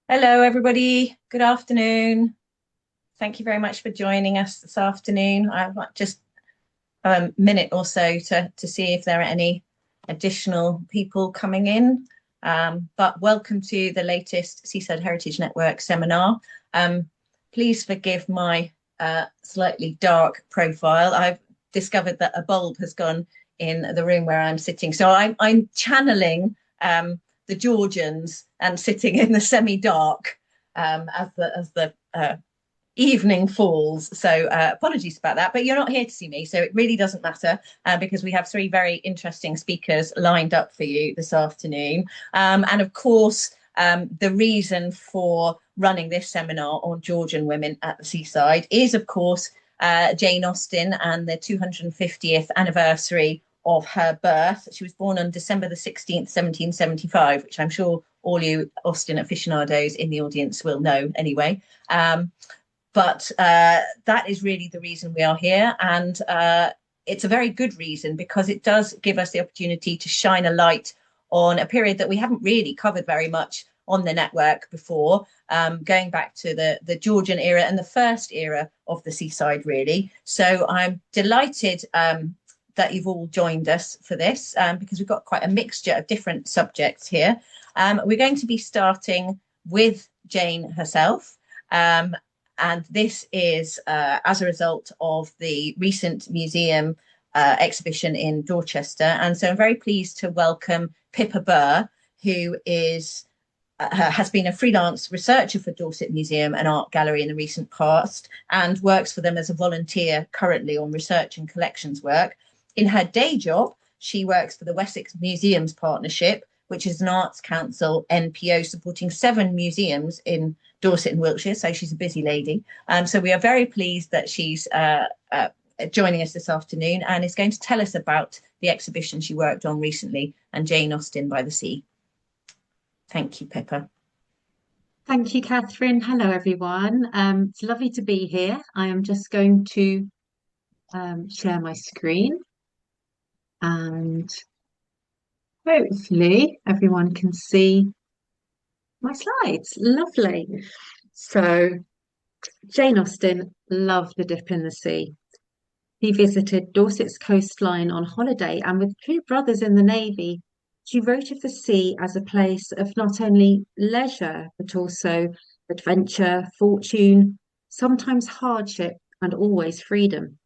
Hello, everybody. Good afternoon. Thank you very much for joining us this afternoon. I've got just a minute or so to see if there are any additional people coming in. But welcome to the latest Seaside Heritage Network seminar. Please forgive my slightly dark profile. I've discovered that a bulb has gone in the room where I'm sitting. So I'm channeling the Georgians and sitting in the semi-dark as the evening falls. So apologies about that, but you're not here to see me, so it really doesn't matter because we have three very interesting speakers lined up for you this afternoon. And of course, the reason for running this seminar on Georgian women at the seaside is, of course, Jane Austen and the 250th anniversary of her birth. She was born on December the 16th, 1775, which I'm sure all you Austen aficionados in the audience will know anyway. But that is really the reason we are here. And it's a very good reason because it does give us the opportunity to shine a light on a period that we haven't really covered very much on the network before, going back to the Georgian era and the first era of the seaside, really. So I'm delighted that you've all joined us for this because we've got quite a mixture of different subjects here. We're going to be starting with Jane herself. And this is as a result of the recent museum exhibition in Dorchester. And so I'm very pleased to welcome Pippa Burr, who has been a freelance researcher for Dorset Museum and Art Gallery in the recent past and works for them as a volunteer currently on research and collections work. In her day job, she works for the Wessex Museums Partnership, which is an arts council NPO supporting 7 museums in Dorset and Wiltshire. So she's a busy lady. So we are very pleased that she's joining us this afternoon and is going to tell us about the exhibition she worked on recently and Jane Austen by the Sea. Thank you, Pippa. Thank you, Catherine. Hello, everyone. It's lovely to be here. I am just going to share my screen and hopefully everyone can see my slides. Lovely. So, Jane Austen loved a dip in the sea. He visited Dorset's coastline on holiday, and with 2 brothers in the Navy, she wrote of the sea as a place of not only leisure, but also adventure, fortune, sometimes hardship, and always freedom.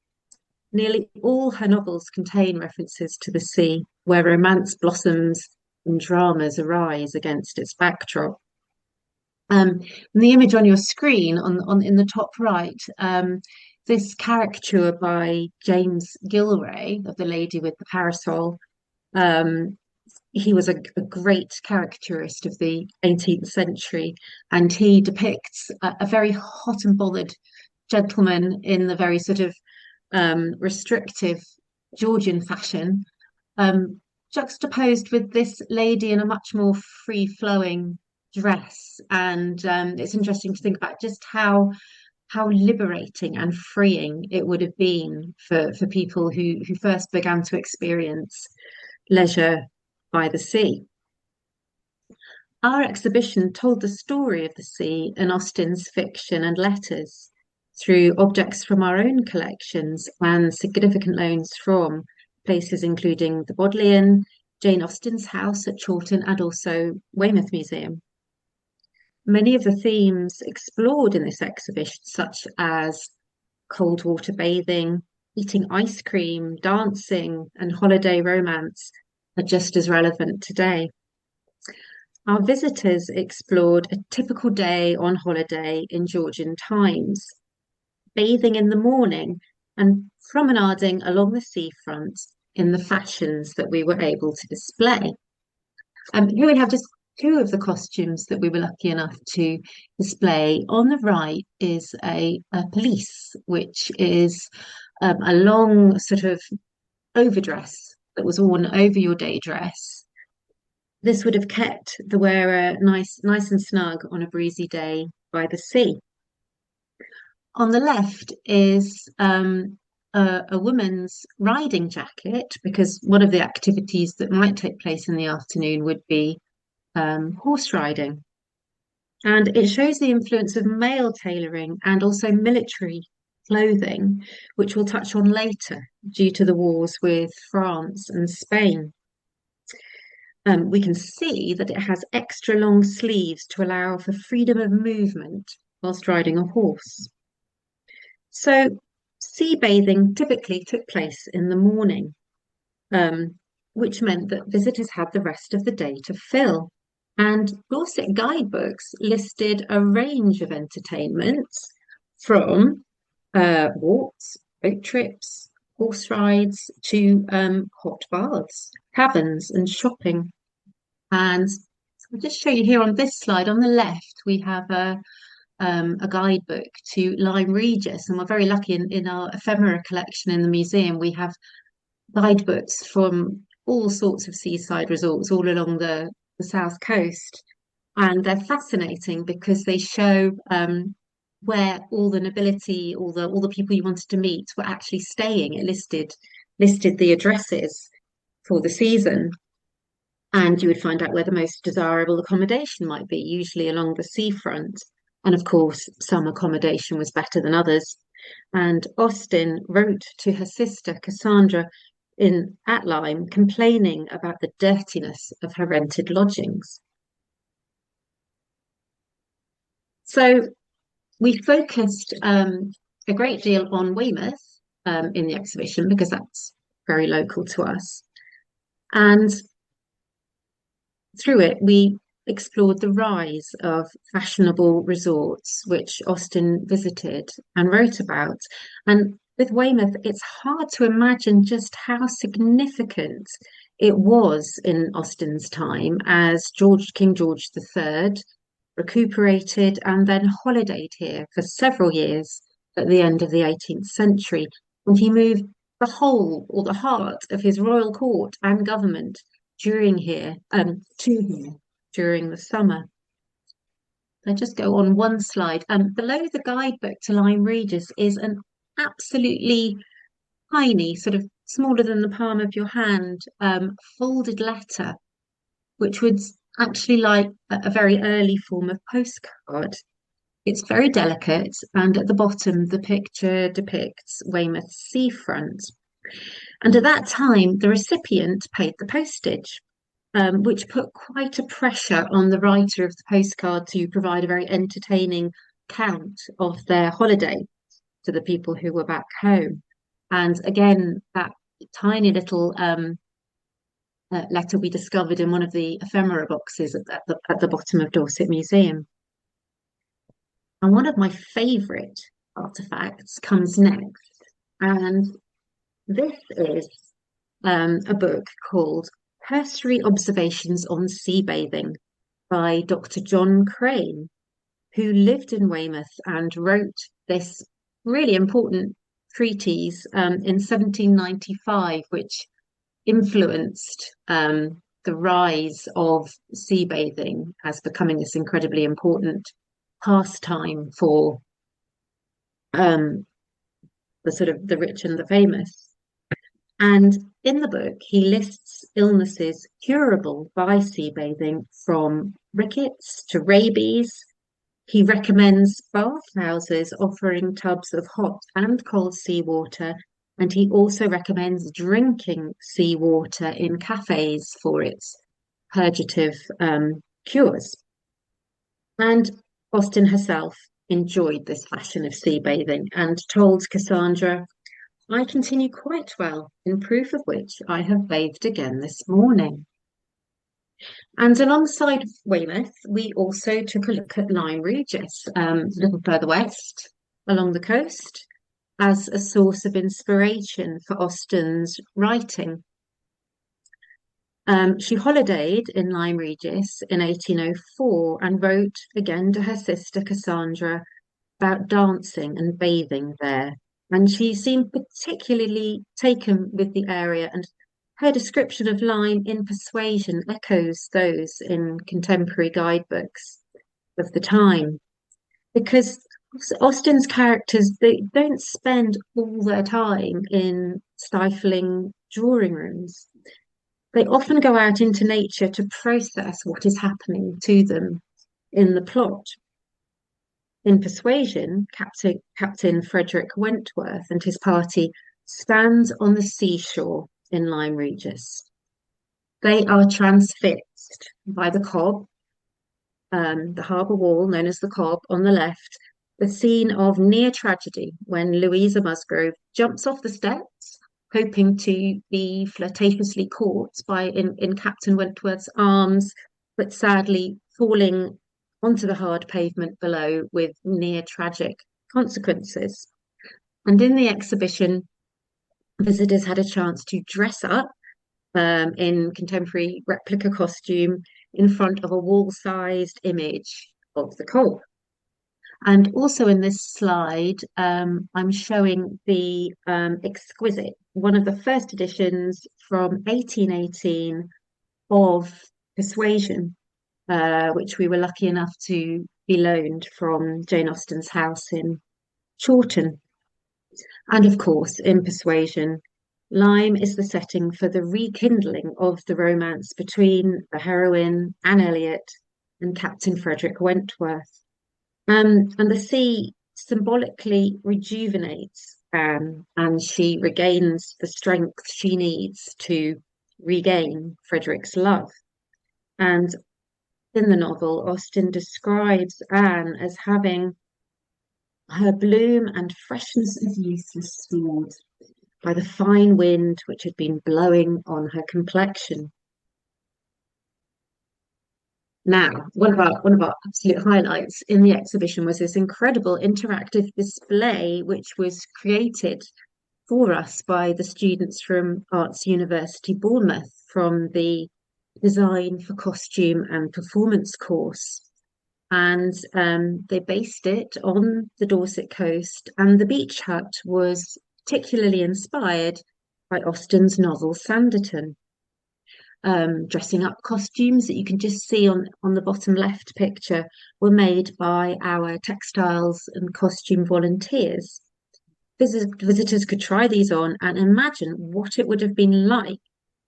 Nearly all her novels contain references to the sea, where romance blossoms and dramas arise against its backdrop. And the image on your screen, on in the top right, this caricature by James Gilray of the Lady with the Parasol. He was a great caricaturist of the 18th century, and he depicts a very hot and bothered gentleman in the very sort of restrictive Georgian fashion, juxtaposed with this lady in a much more free-flowing dress. And it's interesting to think about just how liberating and freeing it would have been for people who first began to experience leisure by the sea. Our exhibition told the story of the sea in Austen's fiction and letters through objects from our own collections and significant loans from places including the Bodleian, Jane Austen's house at Chawton, and also Weymouth Museum. Many of the themes explored in this exhibition, such as cold water bathing, eating ice cream, dancing, and holiday romance, are just as relevant today. Our visitors explored a typical day on holiday in Georgian times, bathing in the morning and promenading along the seafront in the fashions that we were able to display. Here we have just 2 of the costumes that we were lucky enough to display. On the right is a pelisse, which is a long sort of overdress that was worn over your day dress. This would have kept the wearer nice and snug on a breezy day by the sea. On the left is a woman's riding jacket, because one of the activities that might take place in the afternoon would be horse riding. And it shows the influence of male tailoring and also military clothing, which we'll touch on later due to the wars with France and Spain. We can see that it has extra long sleeves to allow for freedom of movement whilst riding a horse. So, sea bathing typically took place in the morning, which meant that visitors had the rest of the day to fill. And Dorset guidebooks listed a range of entertainments from walks, boat trips, horse rides to hot baths, taverns, and shopping. And I'll just show you here on this slide. On the left, we have a guidebook to Lyme Regis, and we're very lucky in our ephemera collection in the museum. We have guidebooks from all sorts of seaside resorts all along the south coast, and they're fascinating because they show where all the nobility, all the people you wanted to meet were actually staying. It listed the addresses for the season, and you would find out where the most desirable accommodation might be, usually along the seafront. And of course, some accommodation was better than others. And Austen wrote to her sister Cassandra at Lyme, complaining about the dirtiness of her rented lodgings. So we focused a great deal on Weymouth in the exhibition because that's very local to us. And through it, we explored the rise of fashionable resorts, which Austen visited and wrote about. And with Weymouth, it's hard to imagine just how significant it was in Austen's time as King George III recuperated and then holidayed here for several years at the end of the 18th century. And he moved the whole or the heart of his royal court and government to here during the summer. I just go on one slide. Below the guidebook to Lyme Regis is an absolutely tiny, sort of smaller than the palm of your hand, folded letter, which was actually like a very early form of postcard. It's very delicate, and at the bottom, the picture depicts Weymouth seafront. And at that time, the recipient paid the postage, which put quite a pressure on the writer of the postcard to provide a very entertaining account of their holiday to the people who were back home. And again, that tiny little letter we discovered in one of the ephemera boxes at the bottom of Dorset Museum. And one of my favourite artefacts comes next. And this is a book called Cursory Observations on Sea Bathing by Dr. John Crane, who lived in Weymouth and wrote this really important treatise in 1795, which influenced the rise of sea bathing as becoming this incredibly important pastime for the rich and the famous. And in the book, he lists illnesses curable by sea bathing, from rickets to rabies. He recommends bathhouses offering tubs of hot and cold seawater, and he also recommends drinking seawater in cafes for its purgative cures. And Austen herself enjoyed this fashion of sea bathing and told Cassandra, "I continue quite well, in proof of which I have bathed again this morning." And alongside Weymouth, we also took a look at Lyme Regis, a little further west along the coast, as a source of inspiration for Austen's writing. She holidayed in Lyme Regis in 1804 and wrote again to her sister Cassandra about dancing and bathing there. And she seemed particularly taken with the area, and her description of Lyme in Persuasion echoes those in contemporary guidebooks of the time. Because Austen's characters, they don't spend all their time in stifling drawing rooms. They often go out into nature to process what is happening to them in the plot. In Persuasion, Captain Frederick Wentworth and his party stand on the seashore in Lyme Regis. They are transfixed by the Cobb, the harbour wall known as the Cobb on the left, the scene of near tragedy when Louisa Musgrove jumps off the steps, hoping to be flirtatiously caught in Captain Wentworth's arms, but sadly falling onto the hard pavement below with near tragic consequences. And in the exhibition, visitors had a chance to dress up in contemporary replica costume in front of a wall-sized image of the Cobb. And also in this slide, I'm showing the exquisite, one of the first editions from 1818 of Persuasion, which we were lucky enough to be loaned from Jane Austen's house in Chawton. And of course, in Persuasion, Lyme is the setting for the rekindling of the romance between the heroine, Anne Elliot, and Captain Frederick Wentworth. And the sea symbolically rejuvenates Anne, and she regains the strength she needs to regain Frederick's love. And in the novel, Austen describes Anne as having her bloom and freshness of youth restored by the fine wind which had been blowing on her complexion. Now, one of our absolute highlights in the exhibition was this incredible interactive display, which was created for us by the students from Arts University Bournemouth from the Design for Costume and Performance course. And they based it on the Dorset coast, and the beach hut was particularly inspired by Austen's novel Sanditon. Dressing up costumes that you can just see on the bottom left picture were made by our textiles and costume volunteers. Visitors could try these on and imagine what it would have been like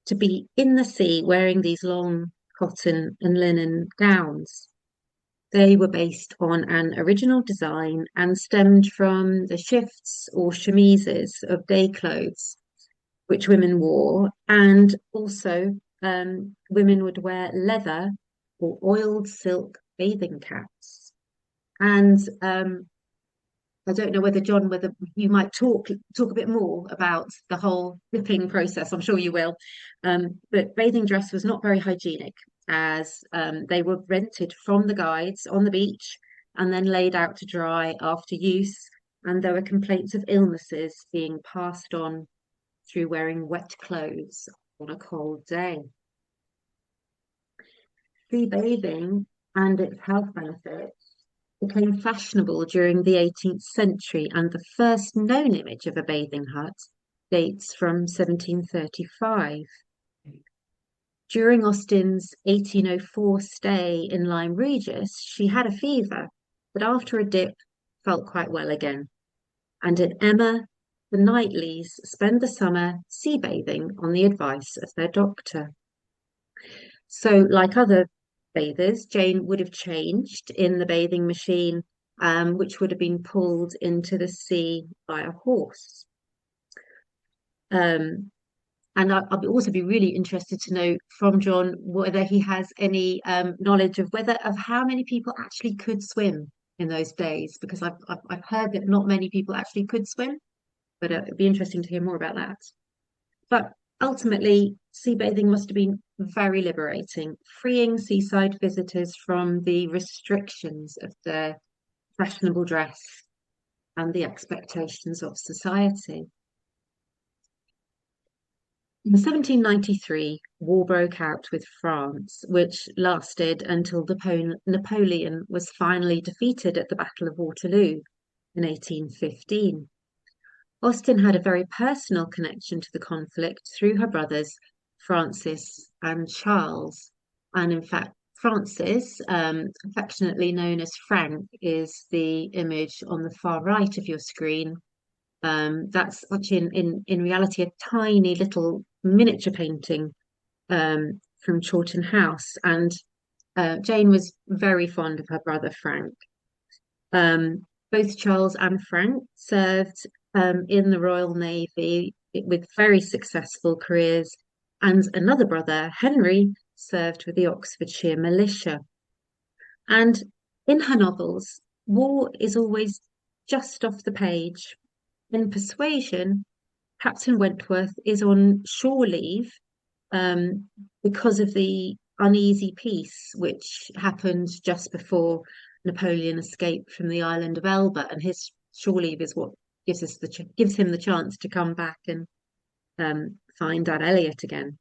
to be in the sea wearing these long cotton and linen gowns. They were based on an original design and stemmed from the shifts or chemises of day clothes which women wore, and also women would wear leather or oiled silk bathing caps. And I don't know whether John, whether you might talk a bit more about the whole dipping process. I'm sure you will. But bathing dress was not very hygienic, as they were rented from the guides on the beach and then laid out to dry after use. And there were complaints of illnesses being passed on through wearing wet clothes on a cold day. Sea bathing and its health benefits became fashionable during the 18th century, and the first known image of a bathing hut dates from 1735. During Austen's 1804 stay in Lyme Regis, she had a fever, but after a dip felt quite well again. And in Emma, the Knightleys spend the summer sea bathing on the advice of their doctor. So, like other bathers, Jane would have changed in the bathing machine, which would have been pulled into the sea by a horse. And I'll also be really interested to know from John whether he has any knowledge of how many people actually could swim in those days, because I've heard that not many people actually could swim, but it'd be interesting to hear more about that. But ultimately, sea bathing must have been very liberating, freeing seaside visitors from the restrictions of their fashionable dress and the expectations of society. In 1793, war broke out with France, which lasted until Napoleon was finally defeated at the Battle of Waterloo in 1815. Austen had a very personal connection to the conflict through her brothers, Francis and Charles. And in fact, Francis, affectionately known as Frank, is the image on the far right of your screen. That's actually in reality a tiny little miniature painting from Chawton House. And Jane was very fond of her brother Frank. Both Charles and Frank served in the Royal Navy with very successful careers, and another brother, Henry, served with the Oxfordshire Militia. And in her novels, war is always just off the page. In Persuasion, Captain Wentworth is on shore leave because of the uneasy peace which happened just before Napoleon escaped from the island of Elba, and his shore leave is what gives him the chance to come back and find Anne Elliot again.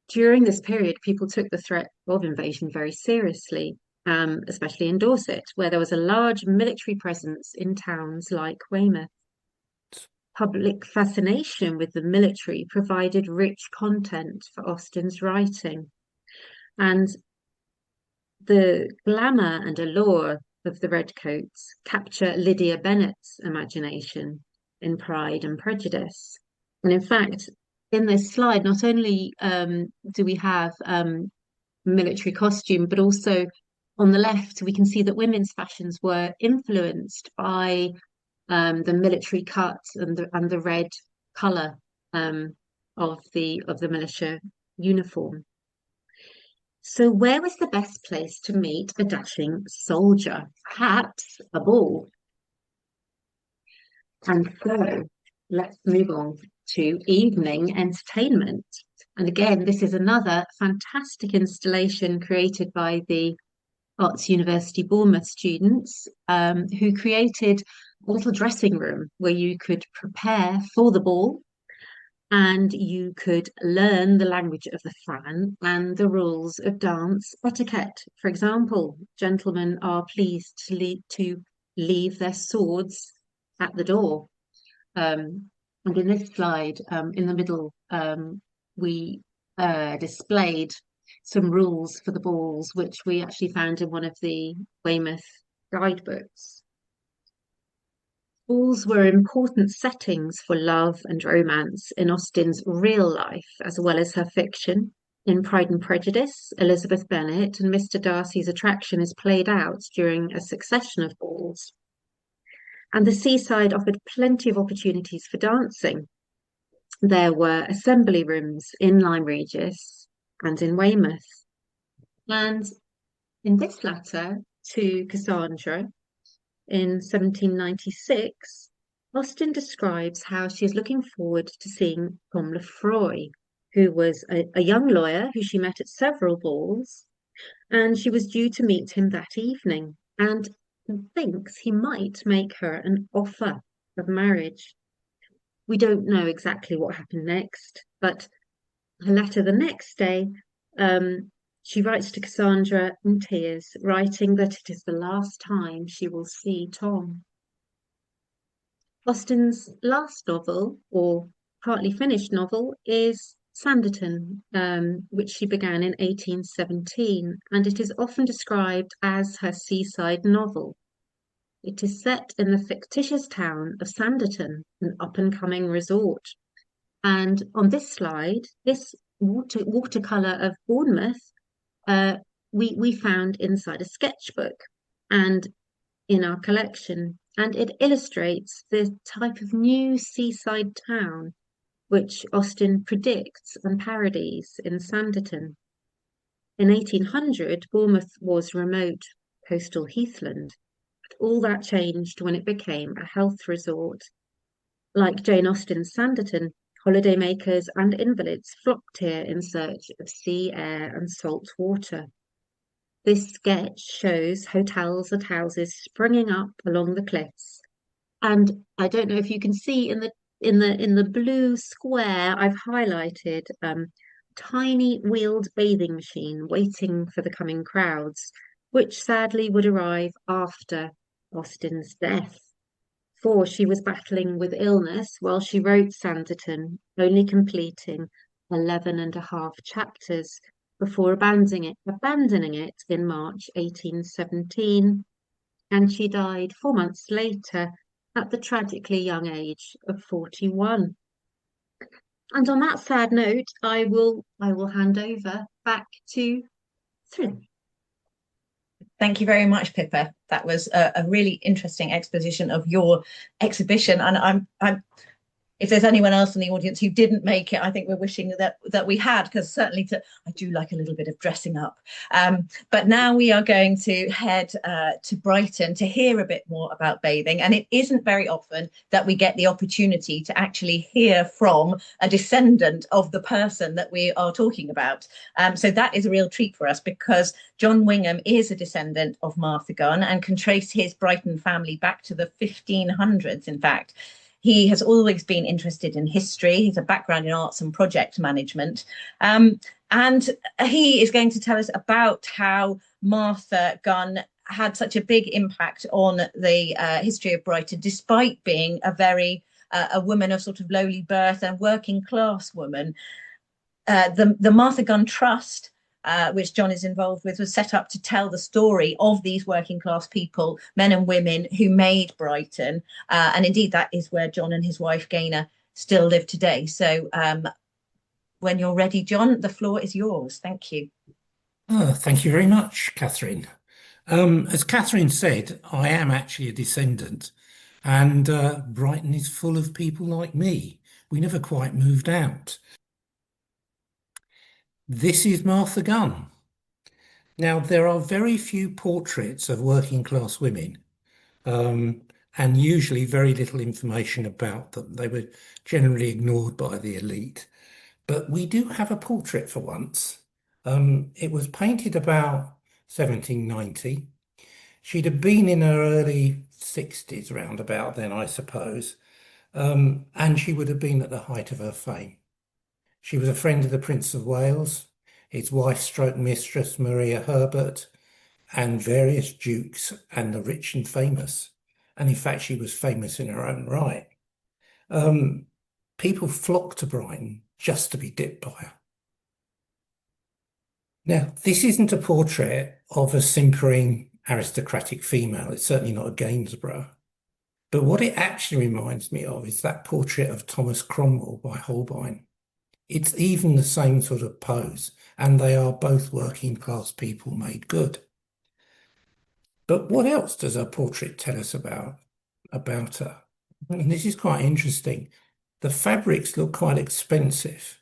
During this period, people took the threat of invasion very seriously, especially in Dorset, where there was a large military presence in towns like Weymouth. Public fascination with the military provided rich content for Austen's writing, and the glamour and allure of the redcoats capture Lydia Bennet's imagination in Pride and Prejudice. And in fact, in this slide, not only do we have military costume, but also on the left, we can see that women's fashions were influenced by the military cut and the red colour of the militia uniform. So where was the best place to meet a dashing soldier? Perhaps a ball. And so let's move on to evening entertainment. And again, this is another fantastic installation created by the Arts University Bournemouth students who created a little dressing room where you could prepare for the ball and you could learn the language of the fan and the rules of dance etiquette. For example, gentlemen are pleased to leave their swords at the door. And in this slide, in the middle, we displayed some rules for the balls, which we actually found in one of the Weymouth guidebooks. Balls were important settings for love and romance in Austen's real life, as well as her fiction. In Pride and Prejudice, Elizabeth Bennet and Mr. Darcy's attraction is played out during a succession of balls. And the Seaside offered plenty of opportunities for dancing. There were assembly rooms in Lyme Regis and in Weymouth. And in this letter to Cassandra in 1796, Austen describes how she is looking forward to seeing Tom Lefroy, who was a young lawyer who she met at several balls, and she was due to meet him that evening and thinks he might make her an offer of marriage. We don't know exactly what happened next, but her letter the next day, she writes to Cassandra in tears, writing that it is the last time she will see Tom. Austen's last novel, or partly finished novel, is Sanditon, which she began in 1817, and it is often described as her seaside novel. It is set in the fictitious town of Sanditon, an up-and-coming resort. And on this slide, this watercolour of Bournemouth, we found inside a sketchbook and in our collection, and it illustrates the type of new seaside town which Austen predicts and parodies in Sanditon. In 1800, Bournemouth was remote coastal heathland. All that changed when it became a health resort. Like Jane Austen's Sanditon, holidaymakers and invalids flocked here in search of sea air and salt water. This sketch shows hotels and houses springing up along the cliffs. And I don't know if you can see in the blue square, I've highlighted tiny wheeled bathing machine waiting for the coming crowds, which sadly would arrive after Austen's death. For she was battling with illness while she wrote Sanditon, only completing 11 and a half chapters before abandoning it in March 1817, and she died 4 months later at the tragically young age of 41. And on that sad note, I will hand over back to Thrin. Thank you very much, Pippa. That was a really interesting exposition of your exhibition, and I'm if there's anyone else in the audience who didn't make it, I think we're wishing that we had, because certainly I do like a little bit of dressing up. But now we are going to head to Brighton to hear a bit more about bathing. And it isn't very often that we get the opportunity to actually hear from a descendant of the person that we are talking about. So that is a real treat for us, because John Wingham is a descendant of Martha Gunn and can trace his Brighton family back to the 1500s, in fact. He has always been interested in history. He has a background in arts and project management. And he is going to tell us about how Martha Gunn had such a big impact on the history of Brighton, despite being a woman of sort of lowly birth and working class woman. The Martha Gunn Trust, which John is involved with, was set up to tell the story of these working class people, men and women, who made Brighton. And indeed, that is where John and his wife, Gaynor, still live today. So when you're ready, John, the floor is yours. Thank you. Thank you very much, Catherine. As Catherine said, I am actually a descendant, and Brighton is full of people like me. We never quite moved out. This is Martha Gunn. Now, there are very few portraits of working class women, and usually very little information about them. They were generally ignored by the elite. But we do have a portrait for once. It was painted about 1790. She'd have been in her early 60s round about then, I suppose, and she would have been at the height of her fame. She was a friend of the Prince of Wales, his wife stroke mistress Maria Herbert, and various dukes and the rich and famous. And in fact, she was famous in her own right. People flocked to Brighton just to be dipped by her. Now, this isn't a portrait of a simpering aristocratic female. It's certainly not a Gainsborough. But what it actually reminds me of is that portrait of Thomas Cromwell by Holbein. It's even the same sort of pose, and they are both working class people made good. But what else does her portrait tell us about her? And this is quite interesting. The fabrics look quite expensive,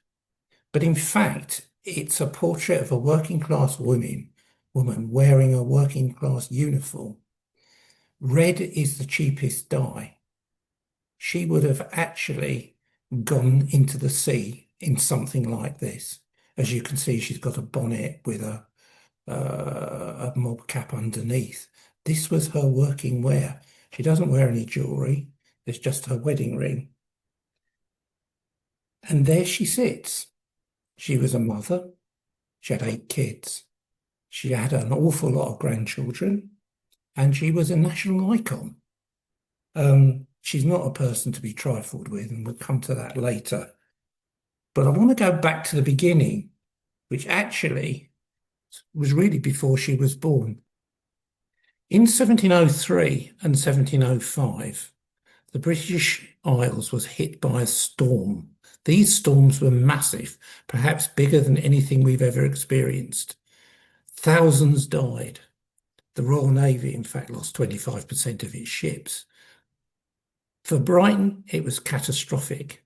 but in fact, it's a portrait of a working class woman wearing a working class uniform. Red is the cheapest dye. She would have actually gone into the sea in something like this. As you can see, she's got a bonnet with a mob cap underneath. This was her working wear. She doesn't wear any jewellery. There's just her wedding ring. And there she sits. She was a mother. She had 8 kids. She had an awful lot of grandchildren. And she was a national icon. She's not a person to be trifled with, and we'll come to that later. But I want to go back to the beginning, which actually was really before she was born. In 1703 and 1705, the British Isles was hit by a storm. These storms were massive, perhaps bigger than anything we've ever experienced. Thousands died. The Royal Navy, in fact, lost 25% of its ships. For Brighton, it was catastrophic.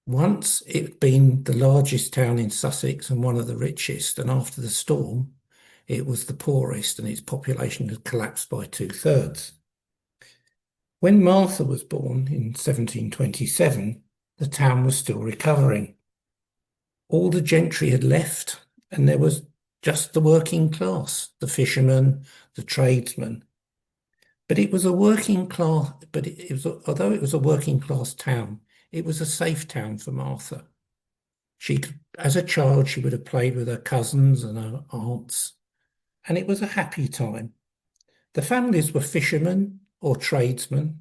Once it'd been the largest town in Sussex and one of the richest, and after the storm, it was the poorest, and its population had collapsed by 2/3. When Martha was born in 1727, the town was still recovering. All the gentry had left, and there was just the working class, the fishermen, the tradesmen. But it was a working class, although it was a working class town, it was a safe town for Martha. As a child, she would have played with her cousins and her aunts, and it was a happy time. The families were fishermen or tradesmen.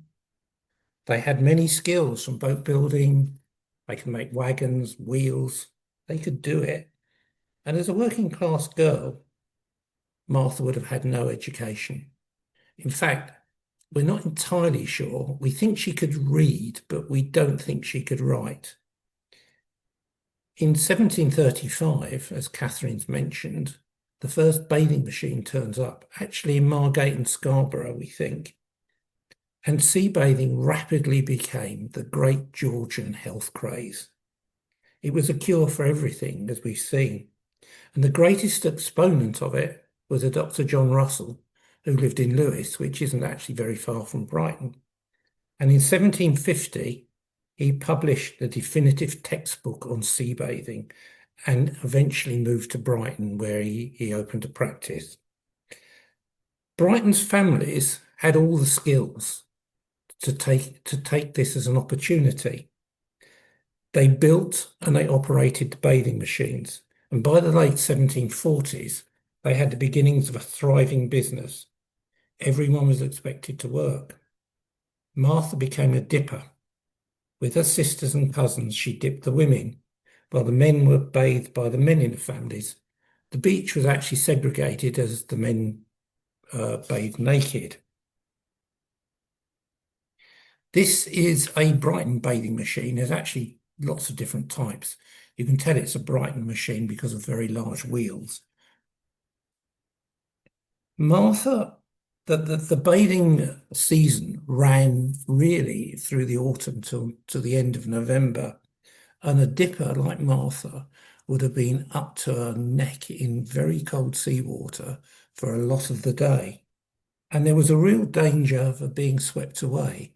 They had many skills, from boat building, they could make wagons, wheels, they could do it. And as a working class girl, Martha would have had no education. In fact, we're not entirely sure. We think she could read, but we don't think she could write. In 1735, as Catherine's mentioned, the first bathing machine turns up, actually in Margate and Scarborough, we think. And sea bathing rapidly became the great Georgian health craze. It was a cure for everything, as we've seen. And the greatest exponent of it was a Dr. John Russell, who lived in Lewes, which isn't actually very far from Brighton. And in 1750, he published the definitive textbook on sea bathing and eventually moved to Brighton, where he opened a practice. Brighton's families had all the skills to take this as an opportunity. They built and they operated the bathing machines. And by the late 1740s, they had the beginnings of a thriving business. Everyone was expected to work. Martha became a dipper. With her sisters and cousins, she dipped the women, while the men were bathed by the men in the families. The beach was actually segregated as the men bathed naked. This is a Brighton bathing machine. There's actually lots of different types. You can tell it's a Brighton machine because of very large wheels. Martha, the bathing season ran really through the autumn to the end of November, and a dipper like Martha would have been up to her neck in very cold seawater for a lot of the day. And there was a real danger of her being swept away.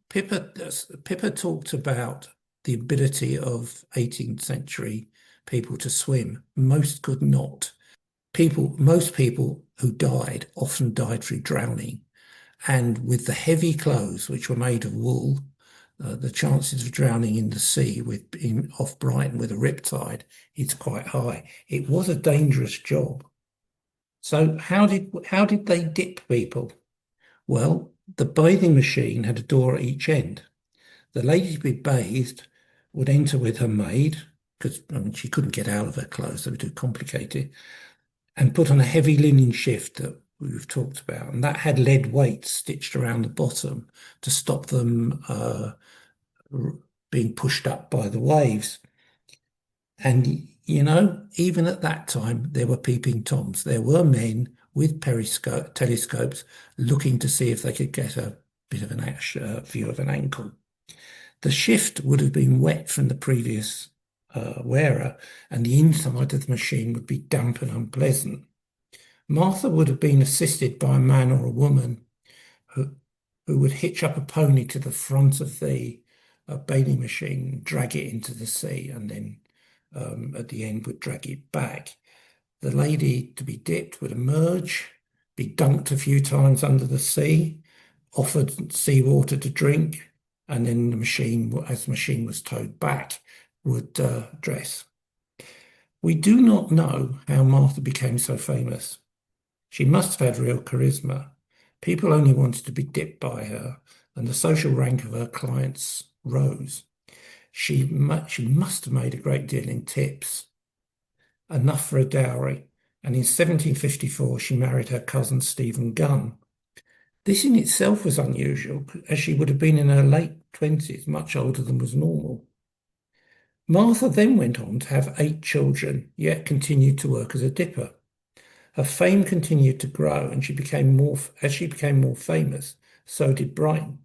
Pippa talked about the ability of 18th century people to swim. Most could not. Most people who died often died through drowning. And with the heavy clothes, which were made of wool, the chances of drowning in the sea off Brighton with a riptide is quite high. It was a dangerous job. So how did they dip people? Well, the bathing machine had a door at each end. The lady to be bathed would enter with her maid, because she couldn't get out of her clothes, they were too complicated, and put on a heavy linen shift that we've talked about. And that had lead weights stitched around the bottom to stop them being pushed up by the waves. And, even at that time, there were peeping Toms. There were men with telescopes looking to see if they could get a bit of a view of an ankle. The shift would have been wet from the previous wearer, and the inside of the machine would be damp and unpleasant. Martha would have been assisted by a man or a woman who would hitch up a pony to the front of the bathing machine, drag it into the sea, and then at the end would drag it back. The lady to be dipped would emerge, be dunked a few times under the sea, offered seawater to drink, and then the machine, as the machine was towed back, would dress. We do not know how Martha became so famous. She must have had real charisma. People only wanted to be dipped by her, and the social rank of her clients rose. She must have made a great deal in tips, enough for a dowry, and in 1754 she married her cousin Stephen Gunn. This in itself was unusual, as she would have been in her late 20s, much older than was normal. Martha then went on to have 8 children, yet continued to work as a dipper. Her fame continued to grow, and as she became more famous, so did Brighton.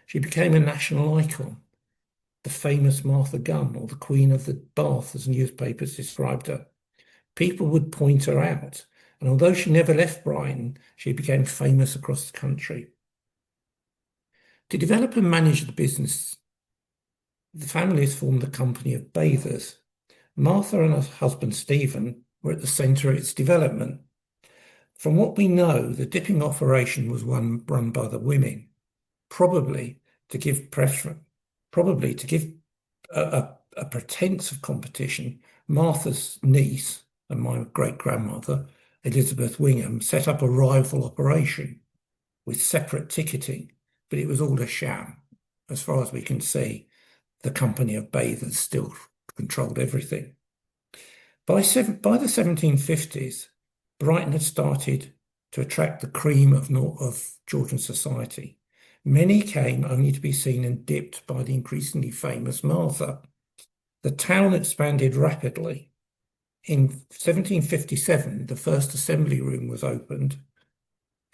She became a national icon, the famous Martha Gunn, or the Queen of the Bath, as newspapers described her. People would point her out, and although she never left Brighton, she became famous across the country. To develop and manage the business, the families formed a company of bathers. Martha and her husband Stephen were at the centre of its development. From what we know, the dipping operation was one run by the women, probably to give a pretense of competition. Martha's niece and my great-grandmother, Elizabeth Wingham, set up a rival operation with separate ticketing, but it was all a sham. As far as we can see, the company of bathers still controlled everything. By the 1750s, Brighton had started to attract the cream of Georgian society. Many came only to be seen and dipped by the increasingly famous Martha. The town expanded rapidly. In 1757, the first assembly room was opened,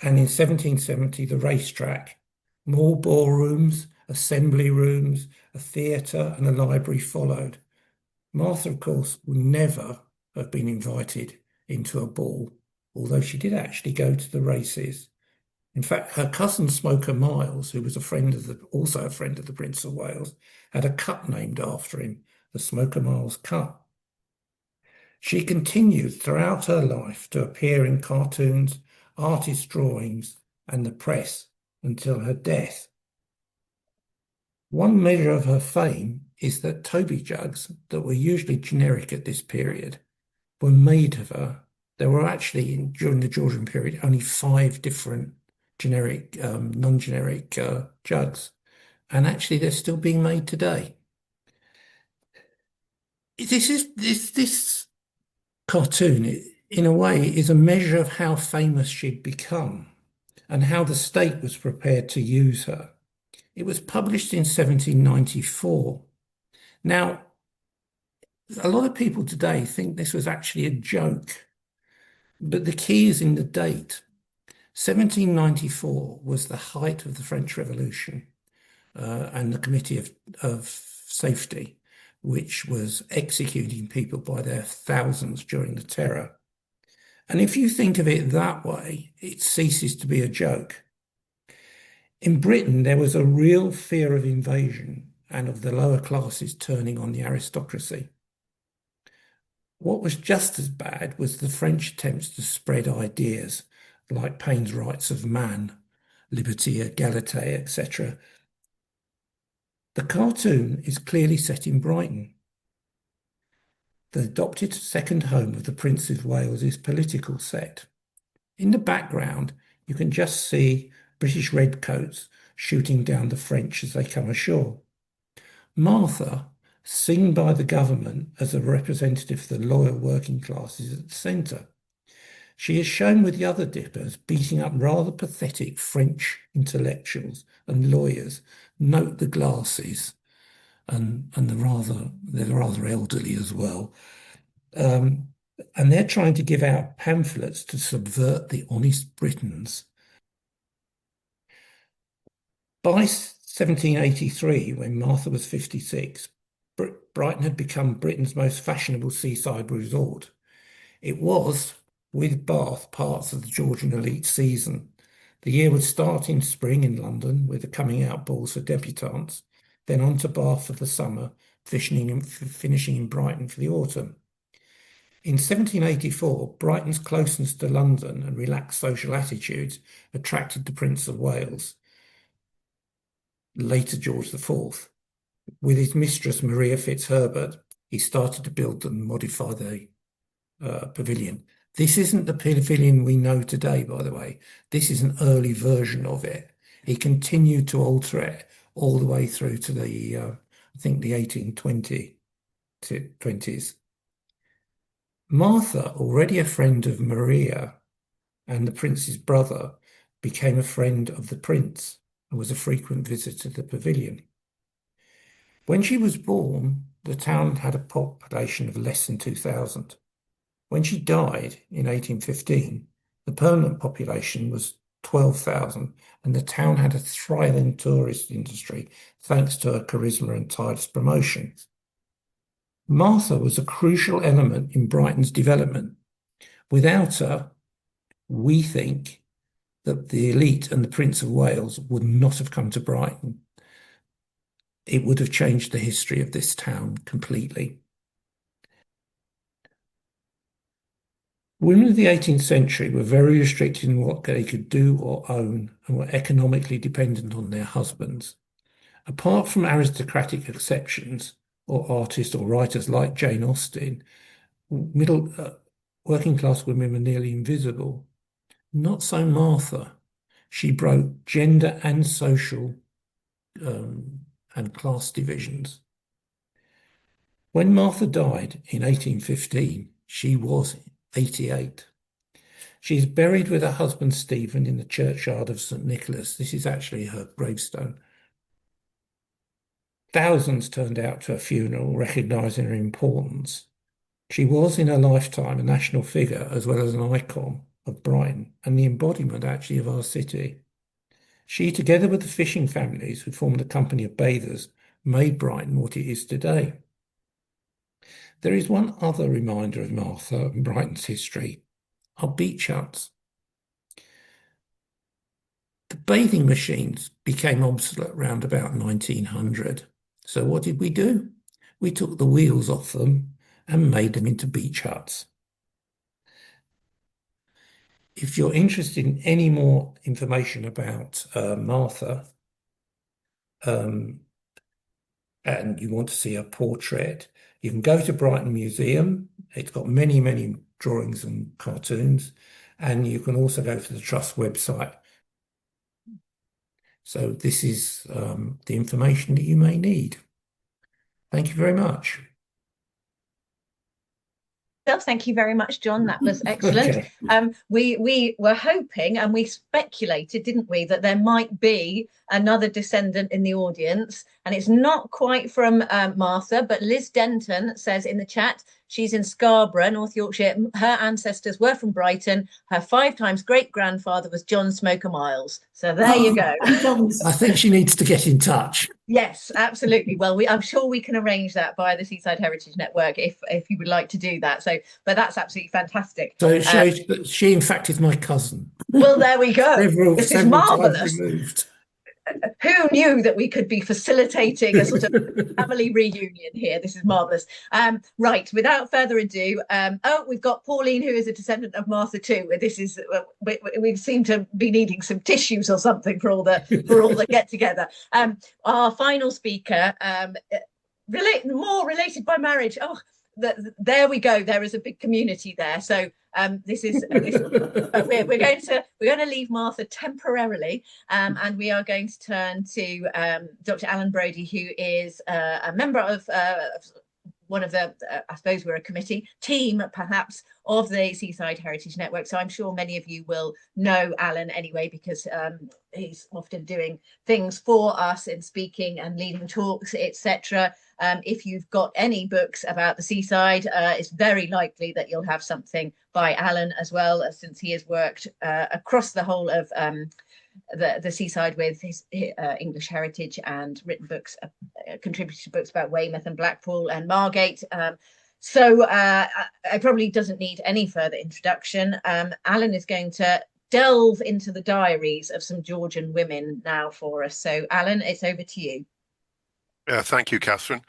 and in 1770, the racetrack. More ballrooms, assembly rooms, a theatre, and a library followed. Martha, of course, would never have been invited into a ball, although she did actually go to the races. In fact, her cousin Smoker Miles, who was also a friend of the Prince of Wales, had a cup named after him, the Smoker Miles Cup. She continued throughout her life to appear in cartoons, artist drawings, and the press until her death. One measure of her fame is that Toby jugs that were usually generic at this period were made of her. There were actually, during the Georgian period, only 5 different generic, non-generic jugs. And actually, they're still being made today. This cartoon, in a way, is a measure of how famous she'd become and how the state was prepared to use her. It was published in 1794. Now, a lot of people today think this was actually a joke, but the key is in the date. 1794 was the height of the French Revolution and the Committee of Safety, which was executing people by their thousands during the Terror. And if you think of it that way, it ceases to be a joke. In Britain, there was a real fear of invasion and of the lower classes turning on the aristocracy. What was just as bad was the French attempts to spread ideas like Paine's Rights of Man, Liberty, Egalite, etc. The cartoon is clearly set in Brighton, the adopted second home of the Prince of Wales's political set. In the background, you can just see British redcoats shooting down the French as they come ashore. Martha, seen by the government as a representative of the loyal working classes at the centre. She is shown with the other dippers beating up rather pathetic French intellectuals and lawyers. Note the glasses, and they're rather elderly as well. And they're trying to give out pamphlets to subvert the honest Britons. By 1783, when Martha was 56, Brighton had become Britain's most fashionable seaside resort. It was, with Bath, parts of the Georgian elite season. The year would start in spring in London with the coming out balls for debutantes, then on to Bath for the summer, finishing in Brighton for the autumn. In 1784, Brighton's closeness to London and relaxed social attitudes attracted the Prince of Wales, later George IV. With his mistress, Maria Fitzherbert, he started to build and modify the pavilion. This isn't the pavilion we know today, by the way. This is an early version of it. He continued to alter it all the way through to the, I think, the 1820s. Martha, already a friend of Maria and the prince's brother, became a friend of the prince and was a frequent visitor to the pavilion. When she was born, the town had a population of less than 2,000. When she died in 1815, the permanent population was 12,000, and the town had a thriving tourist industry thanks to her charisma and tireless promotion. Martha was a crucial element in Brighton's development. Without her, we think that the elite and the Prince of Wales would not have come to Brighton. It would have changed the history of this town completely. Women of the 18th century were very restricted in what they could do or own and were economically dependent on their husbands. Apart from aristocratic exceptions, or artists or writers like Jane Austen, working class women were nearly invisible. Not so Martha. She broke gender and social and class divisions. When Martha died in 1815, she was 88. She is buried with her husband Stephen in the churchyard of St. Nicholas. This is actually her gravestone. Thousands turned out to her funeral, recognising her importance. She was, in her lifetime, a national figure as well as an icon of Brighton and the embodiment, actually, of our city. She, together with the fishing families who formed a company of bathers, made Brighton what it is today. There is one other reminder of Martha and Brighton's history: our beach huts. The bathing machines became obsolete around about 1900. So what did we do? We took the wheels off them and made them into beach huts. If you're interested in any more information about Martha, and you want to see her portrait, you can go to Brighton Museum. It's got many, many drawings and cartoons, and you can also go to the Trust website. So this is the information that you may need. Thank you very much. Well, thank you very much, John. That was excellent. Okay. We were hoping and we speculated, didn't we, that there might be another descendant in the audience. And it's not quite from Martha, but Liz Denton says in the chat, she's in Scarborough, North Yorkshire. Her ancestors were from Brighton. Her 5 times great-grandfather was John Smoker Miles. So there you go. I think she needs to get in touch. Yes, absolutely. Well, I'm sure we can arrange that via the Seaside Heritage Network if you would like to do that. So, but that's absolutely fantastic. So she in fact is my cousin. Well, there we go. This is marvellous. Who knew that we could be facilitating a sort of family reunion here? This is marvellous. Right, without further ado, we've got Pauline, who is a descendant of Martha too. This is we seem to be needing some tissues or something for all the get together. Our final speaker, more related by marriage. Oh, there we go. There is a big community there. So we're going to leave Martha temporarily, and we are going to turn to Dr. Allan Brodie, who is a member of one of the, I suppose we're a committee team, perhaps, of the Seaside Heritage Network. So I'm sure many of you will know Allan anyway, because he's often doing things for us in speaking and leading talks, etc. If you've got any books about the seaside, it's very likely that you'll have something by Allan as well, since he has worked across the whole of the seaside with his English heritage and written books, contributed to books about Weymouth and Blackpool and Margate. So it probably doesn't need any further introduction. Allan is going to delve into the diaries of some Georgian women now for us. So Allan, it's over to you. Yeah, thank you, Catherine.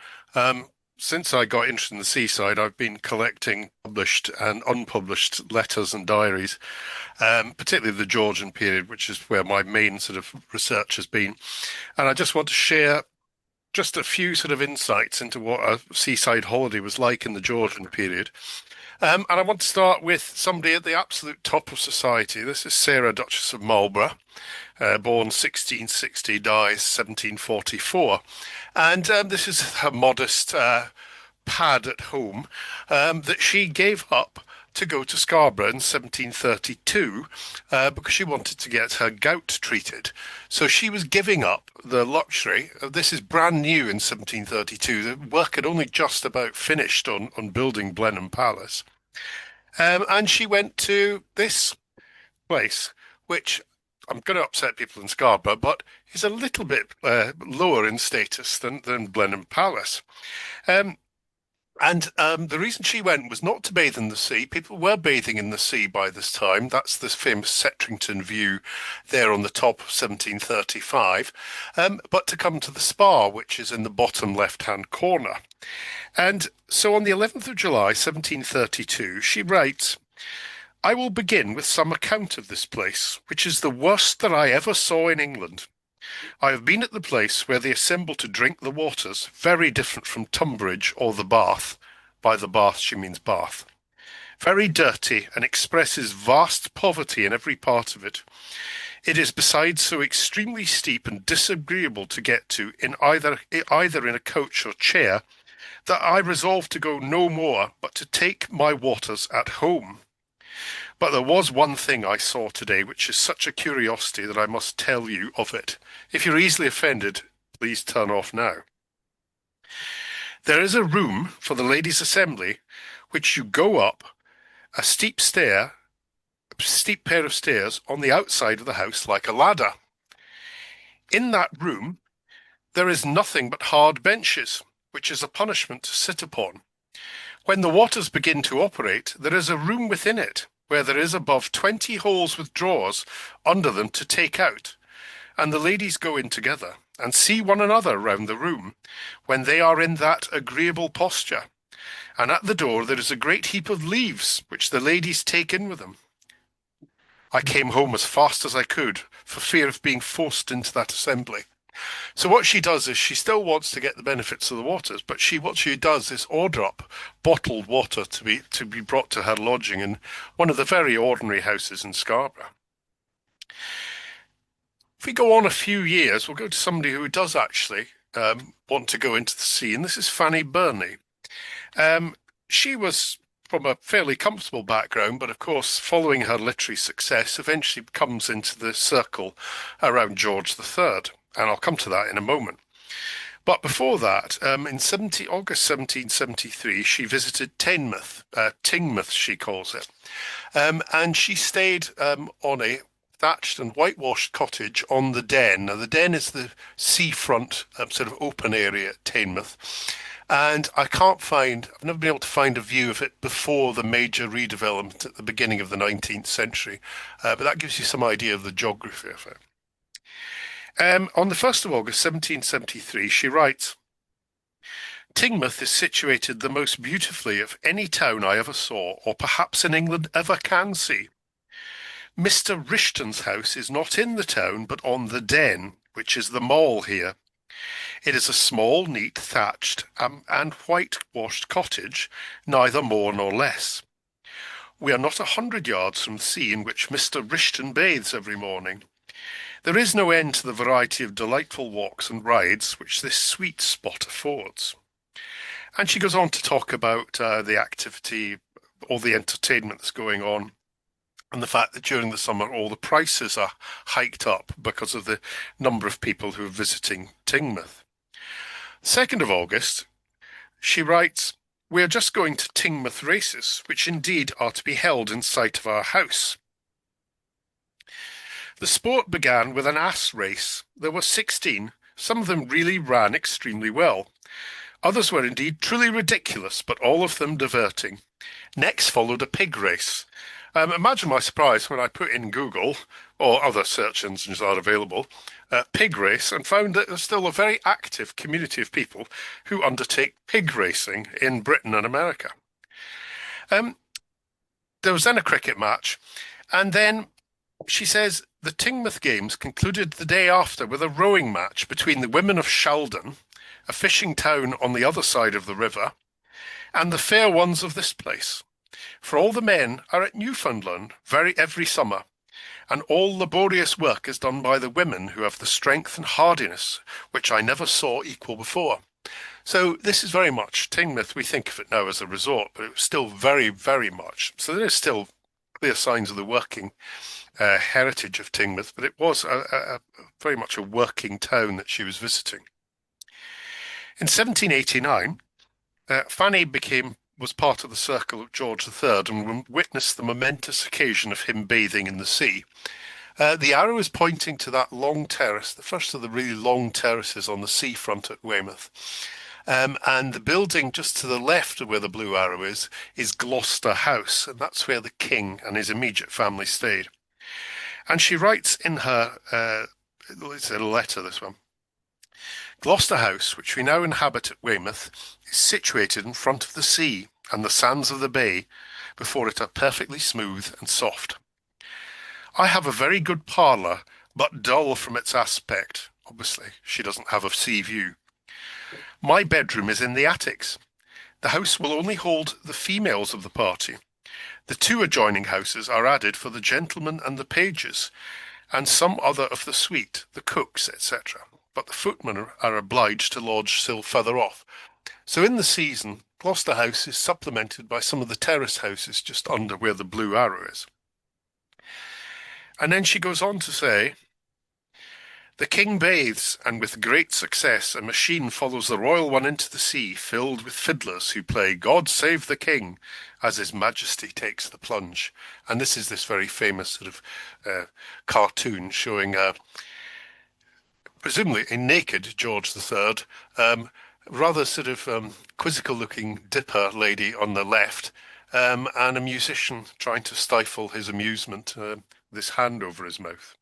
Since I got interested in the seaside, I've been collecting published and unpublished letters and diaries, particularly the Georgian period, which is where my main sort of research has been. And I just want to share just a few sort of insights into what a seaside holiday was like in the Georgian period. And I want to start with somebody at the absolute top of society. This is Sarah, Duchess of Marlborough, born 1660, dies 1744. And this is her modest pad at home that she gave up to go to Scarborough in 1732 because she wanted to get her gout treated. So she was giving up the luxury. This is brand new in 1732. The work had only just about finished on building Blenheim Palace. And she went to this place, which I'm going to upset people in Scarborough, but is a little bit lower in status than Blenheim Palace. And the reason she went was not to bathe in the sea. People were bathing in the sea by this time. That's this famous Setrington view there on the top of 1735. But to come to the spa, which is in the bottom left-hand corner. And so on the 11th of July, 1732, she writes, "I will begin with some account of this place, which is the worst that I ever saw in England. I have been at the place where they assemble to drink the waters, very different from Tunbridge or the Bath." By the Bath, she means Bath. "Very dirty, and expresses vast poverty in every part of it. It is besides so extremely steep and disagreeable to get to in either in a coach or chair, that I resolved to go no more, but to take my waters at home. But there was one thing I saw today which is such a curiosity that I must tell you of it. If you're easily offended, please turn off now." There is a room for the ladies' assembly, which you go up a steep pair of stairs on the outside of the house like a ladder. In that room, there is nothing but hard benches, which is a punishment to sit upon. When the waters begin to operate, there is a room within it, where there is above 20 holes with drawers under them to take out, and the ladies go in together, and see one another round the room, when they are in that agreeable posture. And at the door there is a great heap of leaves, which the ladies take in with them. I came home as fast as I could, for fear of being forced into that assembly. So what she does is she still wants to get the benefits of the waters, but what she does is order up bottled water to be brought to her lodging in one of the very ordinary houses in Scarborough. If we go on a few years, we'll go to somebody who does actually want to go into the sea, and this is Fanny Burney. She was from a fairly comfortable background, but of course, following her literary success, eventually comes into the circle around George III, and I'll come to that in a moment. But before that, in August 1773, she visited Teignmouth she calls it, and she stayed on a thatched and whitewashed cottage on the Den. Now, the Den is the seafront sort of open area at Teignmouth. And I've never been able to find a view of it before the major redevelopment at the beginning of the 19th century. But that gives you some idea of the geography of it. On the 1st of August 1773, she writes, "Teignmouth is situated the most beautifully of any town I ever saw, or perhaps in England ever can see. Mr. Rishton's house is not in the town, but on the Den, which is the mall here. It is a small, neat, thatched and whitewashed cottage, neither more nor less. We are not 100 yards from the sea in which Mr. Rishton bathes every morning. There is no end to the variety of delightful walks and rides which this sweet spot affords." And she goes on to talk about the activity, all the entertainment that's going on, and the fact that during the summer all the prices are hiked up because of the number of people who are visiting Teignmouth. 2nd of August, she writes, "We are just going to Teignmouth races, which indeed are to be held in sight of our house. The sport began with an ass race. There were 16. Some of them really ran extremely well. Others were indeed truly ridiculous, but all of them diverting. Next followed a pig race. Imagine my surprise when I put in Google, or other search engines are available, pig race, and found that there's still a very active community of people who undertake pig racing in Britain and America. There was then a cricket match, and then she says the Teignmouth Games concluded the day after with a rowing match between the women of Sheldon, a fishing town on the other side of the river, and the fair ones of this place. For all the men are at Newfoundland every summer, and all laborious work is done by the women who have the strength and hardiness which I never saw equal before." So this is very much Teignmouth. We think of it now as a resort, but it was still very, very much. So there is still clear signs of the working heritage of Teignmouth, but it was very much a working town that she was visiting. In 1789, Fanny was part of the circle of George III and witnessed the momentous occasion of him bathing in the sea. The arrow is pointing to that long terrace, the first of the really long terraces on the seafront at Weymouth. And the building just to the left of where the blue arrow is Gloucester House, and that's where the king and his immediate family stayed. And she writes in her, it's a letter, this one, "Gloucester House, which we now inhabit at Weymouth, is situated in front of the sea, and the sands of the bay before it are perfectly smooth and soft. I have a very good parlour, but dull from its aspect." Obviously, she doesn't have a sea view. "My bedroom is in the attics. The house will only hold the females of the party. The 2 adjoining houses are added for the gentlemen and the pages, and some other of the suite, the cooks, etc. But the footmen are obliged to lodge still further off." So in the season, Gloucester House is supplemented by some of the terrace houses just under where the blue arrow is. And then she goes on to say, The king bathes, and with great success a machine follows the royal one into the sea, filled with fiddlers who play God Save the King as His Majesty takes the plunge. And this is this very famous sort of cartoon showing presumably a naked George III, rather sort of quizzical-looking dipper lady on the left, and a musician trying to stifle his amusement with his hand over his mouth.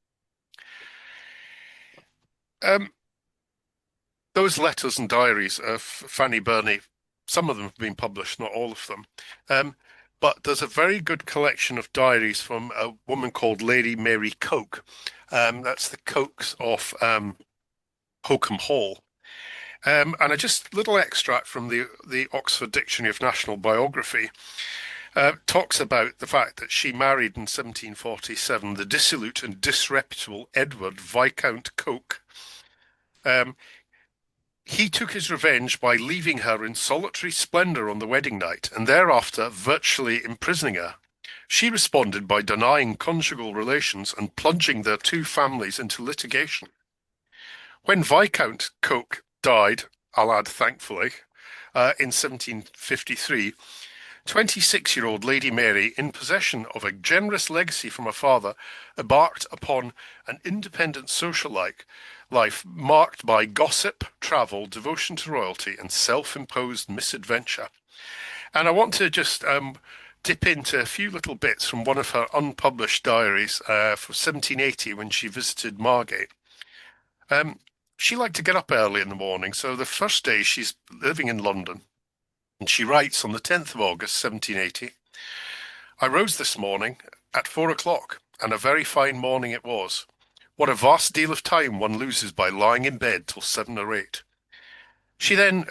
Those letters and diaries of Fanny Burney, some of them have been published, not all of them. But there's a very good collection of diaries from a woman called Lady Mary Coke. That's the Cokes of Holcombe Hall. And a just little extract from the Oxford Dictionary of National Biography talks about the fact that she married in 1747 the dissolute and disreputable Edward Viscount Coke. He took his revenge by leaving her in solitary splendour on the wedding night and thereafter virtually imprisoning her. She responded by denying conjugal relations and plunging their two families into litigation. When Viscount Coke died, I'll add thankfully, in 1753, 26-year-old Lady Mary, in possession of a generous legacy from her father, embarked upon an independent social life marked by gossip, travel, devotion to royalty, and self-imposed misadventure. And I want to just dip into a few little bits from one of her unpublished diaries from 1780 when she visited Margate. She liked to get up early in the morning, so the first day she's living in London, and she writes on the 10th of August, 1780, "I rose this morning at 4 o'clock, and a very fine morning it was. What a vast deal of time one loses by lying in bed till 7 or 8. She then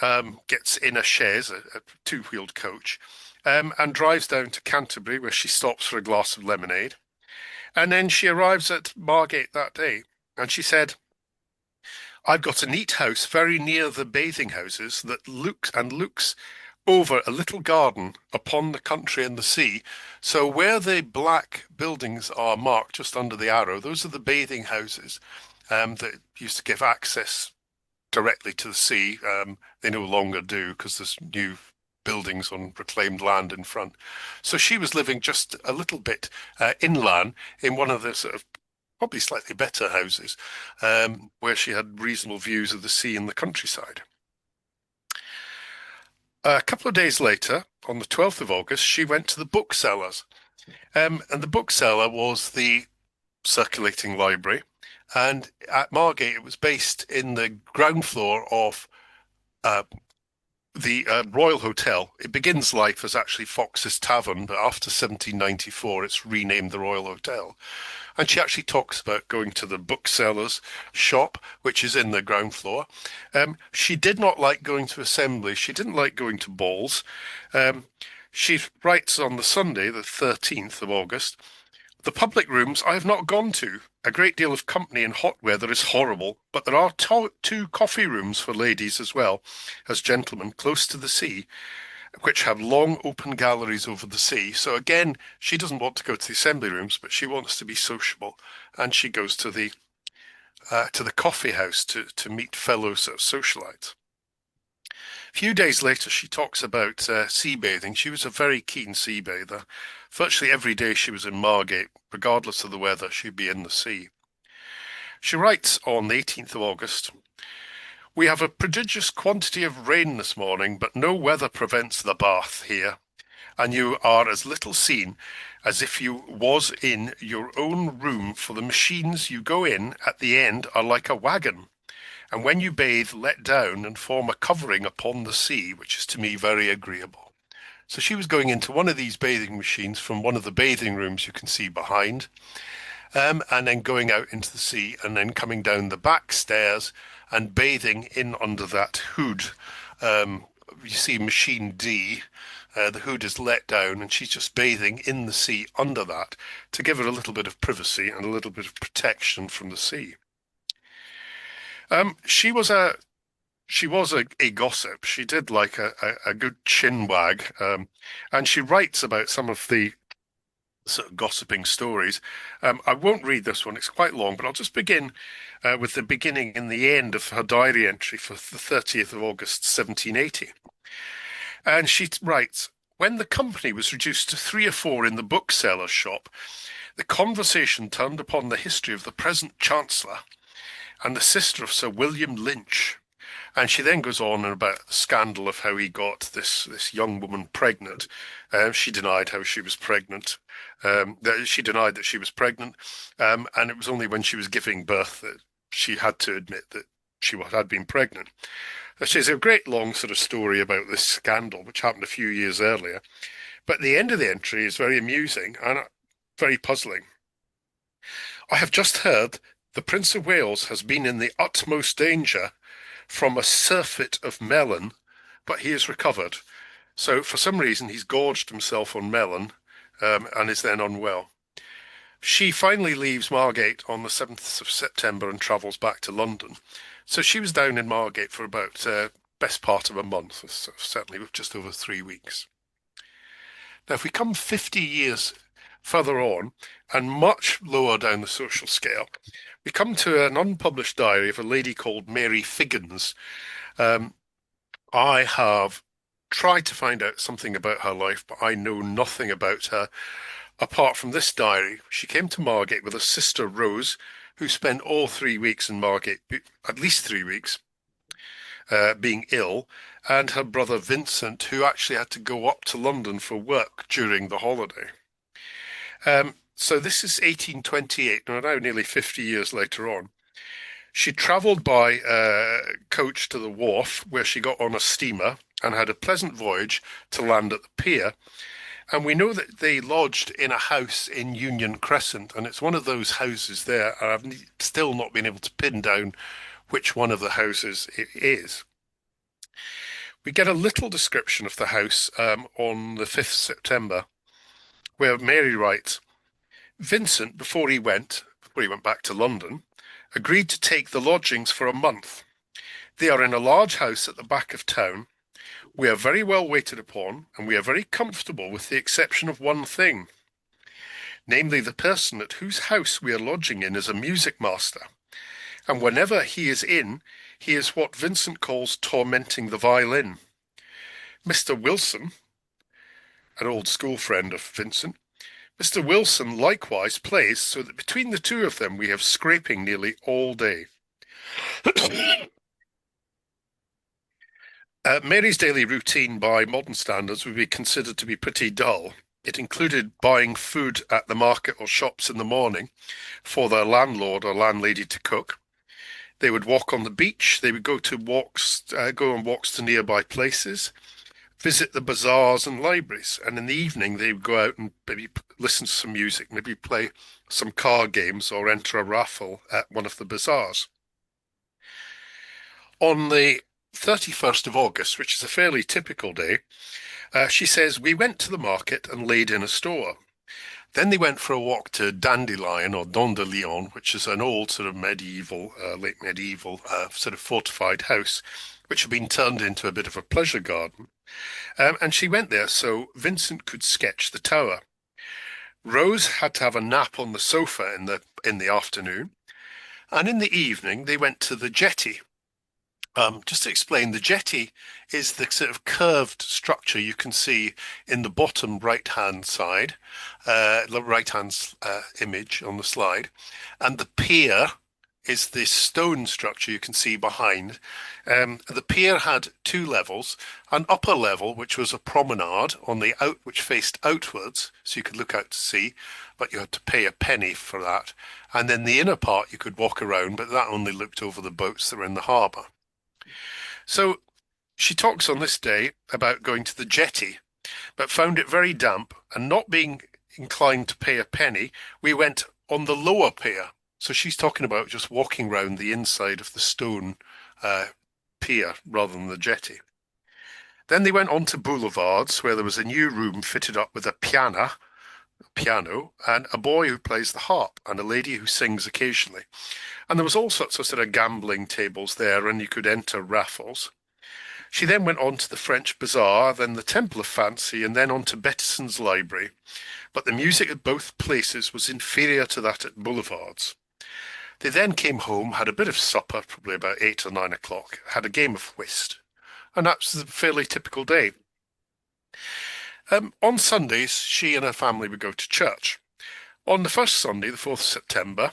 gets in a chaise, a two-wheeled coach, and drives down to Canterbury, where she stops for a glass of lemonade. And then she arrives at Margate that day, and she said, 'I've got a neat house very near the bathing houses that looks over a little garden upon the country and the sea. So where the black buildings are marked just under the arrow, those are the bathing houses that used to give access directly to the sea. They no longer do because there's new buildings on reclaimed land in front. So she was living just a little bit inland in one of the sort of probably slightly better houses where she had reasonable views of the sea and the countryside. A couple of days later, on the 12th of August, she went to the booksellers. And the bookseller was the circulating library. And at Margate, it was based in the ground floor of the Royal Hotel. It begins life as actually Fox's Tavern, but after 1794, it's renamed the Royal Hotel. And she actually talks about going to the bookseller's shop, which is in the ground floor. She did not like going to assemblies. She didn't like going to balls. She writes on the Sunday, the 13th of August, "The public rooms I have not gone to. A great deal of company in hot weather is horrible, but there are two coffee rooms for ladies as well as gentlemen close to the sea, which have long open galleries over the sea." So again, she doesn't want to go to the assembly rooms, but she wants to be sociable, and she goes to the coffee house to meet fellow sort of socialites. A few days later, she talks about sea bathing. She was a very keen sea bather. Virtually every day she was in Margate, regardless of the weather, she'd be in the sea. She writes on the 18th of August, "We have a prodigious quantity of rain this morning, but no weather prevents the bath here, and you are as little seen as if you was in your own room, for the machines you go in at the end are like a wagon, and when you bathe let down and form a covering upon the sea, which is to me very agreeable." So she was going into one of these bathing machines from one of the bathing rooms you can see behind, and then going out into the sea and then coming down the back stairs and bathing in under that hood. You see machine D, the hood is let down and she's just bathing in the sea under that to give her a little bit of privacy and a little bit of protection from the sea. She was a gossip. She did like a good chin wag, and she writes about some of the sort of gossiping stories. I won't read this one, it's quite long, but I'll just begin with the beginning and the end of her diary entry for the 30th of August, 1780. And she writes, "When the company was reduced to 3 or 4 in the bookseller's shop, the conversation turned upon the history of the present Chancellor and the sister of Sir William Lynch." And she then goes on about the scandal of how he got this young woman pregnant. She denied how she was pregnant. She denied that she was pregnant, and it was only when she was giving birth that she had to admit that she had been pregnant. She has a great long sort of story about this scandal, which happened a few years earlier. But the end of the entry is very amusing and very puzzling. "I have just heard the Prince of Wales has been in the utmost danger from a surfeit of melon, but he has recovered." So for some reason, he's gorged himself on melon and is then unwell. She finally leaves Margate on the 7th of September and travels back to London. So she was down in Margate for about best part of a month, certainly with just over 3 weeks. Now, if we come 50 years further on and much lower down the social scale, we come to an unpublished diary of a lady called Mary Figgins. I have tried to find out something about her life, but I know nothing about her apart from this diary. She came to Margate with her sister Rose, who spent all 3 weeks in Margate, at least 3 weeks, being ill, and her brother Vincent, who actually had to go up to London for work during the holiday. So this is 1828, now nearly 50 years later on. She travelled by coach to the wharf, where she got on a steamer and had a pleasant voyage to land at the pier. And we know that they lodged in a house in Union Crescent, and it's one of those houses there. And I've still not been able to pin down which one of the houses it is. We get a little description of the house on the 5th September, where Mary writes, "Vincent, before he went back to London, agreed to take the lodgings for a month. They are in a large house at the back of town. We are very well waited upon, and we are very comfortable with the exception of one thing. Namely, the person at whose house we are lodging in is a music master, and whenever he is in, he is what Vincent calls tormenting the violin. Mr. Wilson," an old school friend of Vincent, "Mr. Wilson likewise plays, so that between the two of them we have scraping nearly all day." Mary's daily routine by modern standards would be considered to be pretty dull. It included buying food at the market or shops in the morning for their landlord or landlady to cook. They would walk on the beach. They would go on walks to nearby places, visit the bazaars and libraries, and in the evening they would go out and maybe listen to some music, maybe play some card games or enter a raffle at one of the bazaars. On the 31st of August, which is a fairly typical day, she says, "We went to the market and laid in a store. Then they went for a walk to Dandelion or Dandelion, which is an old sort of medieval, late medieval sort of fortified house, which had been turned into a bit of a pleasure garden. And she went there so Vincent could sketch the tower. Rose had to have a nap on the sofa in the afternoon, and in the evening they went to the jetty." Just to explain, the jetty is the sort of curved structure you can see in the bottom right-hand side, the right-hand image on the slide, and the pier is this stone structure you can see behind. The pier had 2 levels, an upper level, which was a promenade which faced outwards, so you could look out to sea, but you had to pay a penny for that. And then the inner part you could walk around, but that only looked over the boats that were in the harbour. So she talks on this day about going to the jetty, but found it very damp, and not being inclined to pay a penny, we went on the lower pier. So she's talking about just walking round the inside of the stone pier rather than the jetty. Then they went on to boulevards, where there was a new room fitted up with a piano, and a boy who plays the harp, and a lady who sings occasionally. And there was all sorts of sort of gambling tables there, and you could enter raffles. She then went on to the French Bazaar, then the Temple of Fancy, and then on to Bettison's Library, but the music at both places was inferior to that at Boulevards. They then came home, had a bit of supper, probably about 8 or 9 o'clock, had a game of whist, and that's a fairly typical day. On Sundays, she and her family would go to church. On the first Sunday, the 4th of September,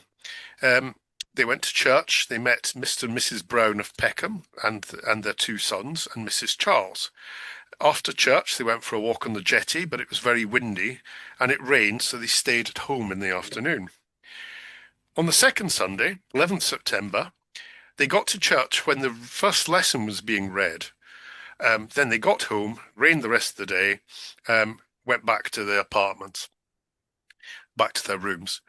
they went to church. They met Mr. and Mrs. Brown of Peckham and their 2 sons and Mrs. Charles. After church, they went for a walk on the jetty, but it was very windy and it rained, so they stayed at home in the afternoon. On the second Sunday, 11th September, they got to church when the first lesson was being read. Then they got home, rained the rest of the day, went back to their apartments, back to their rooms.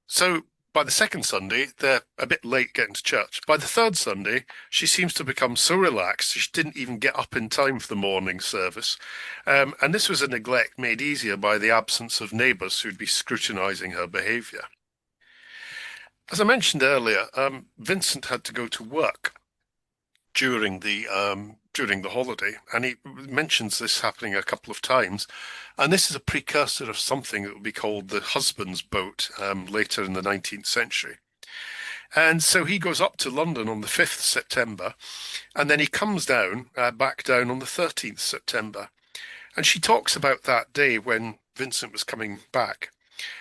So by the second Sunday, they're a bit late getting to church. By the third Sunday, she seems to become so relaxed, she didn't even get up in time for the morning service. And this was a neglect made easier by the absence of neighbours who'd be scrutinising her behaviour. As I mentioned earlier, Vincent had to go to work during the holiday, and he mentions this happening a couple of times. And this is a precursor of something that would be called the husband's boat later in the 19th century. And so he goes up to London on the 5th September, and then he comes down, back down on the 13th September. And she talks about that day when Vincent was coming back.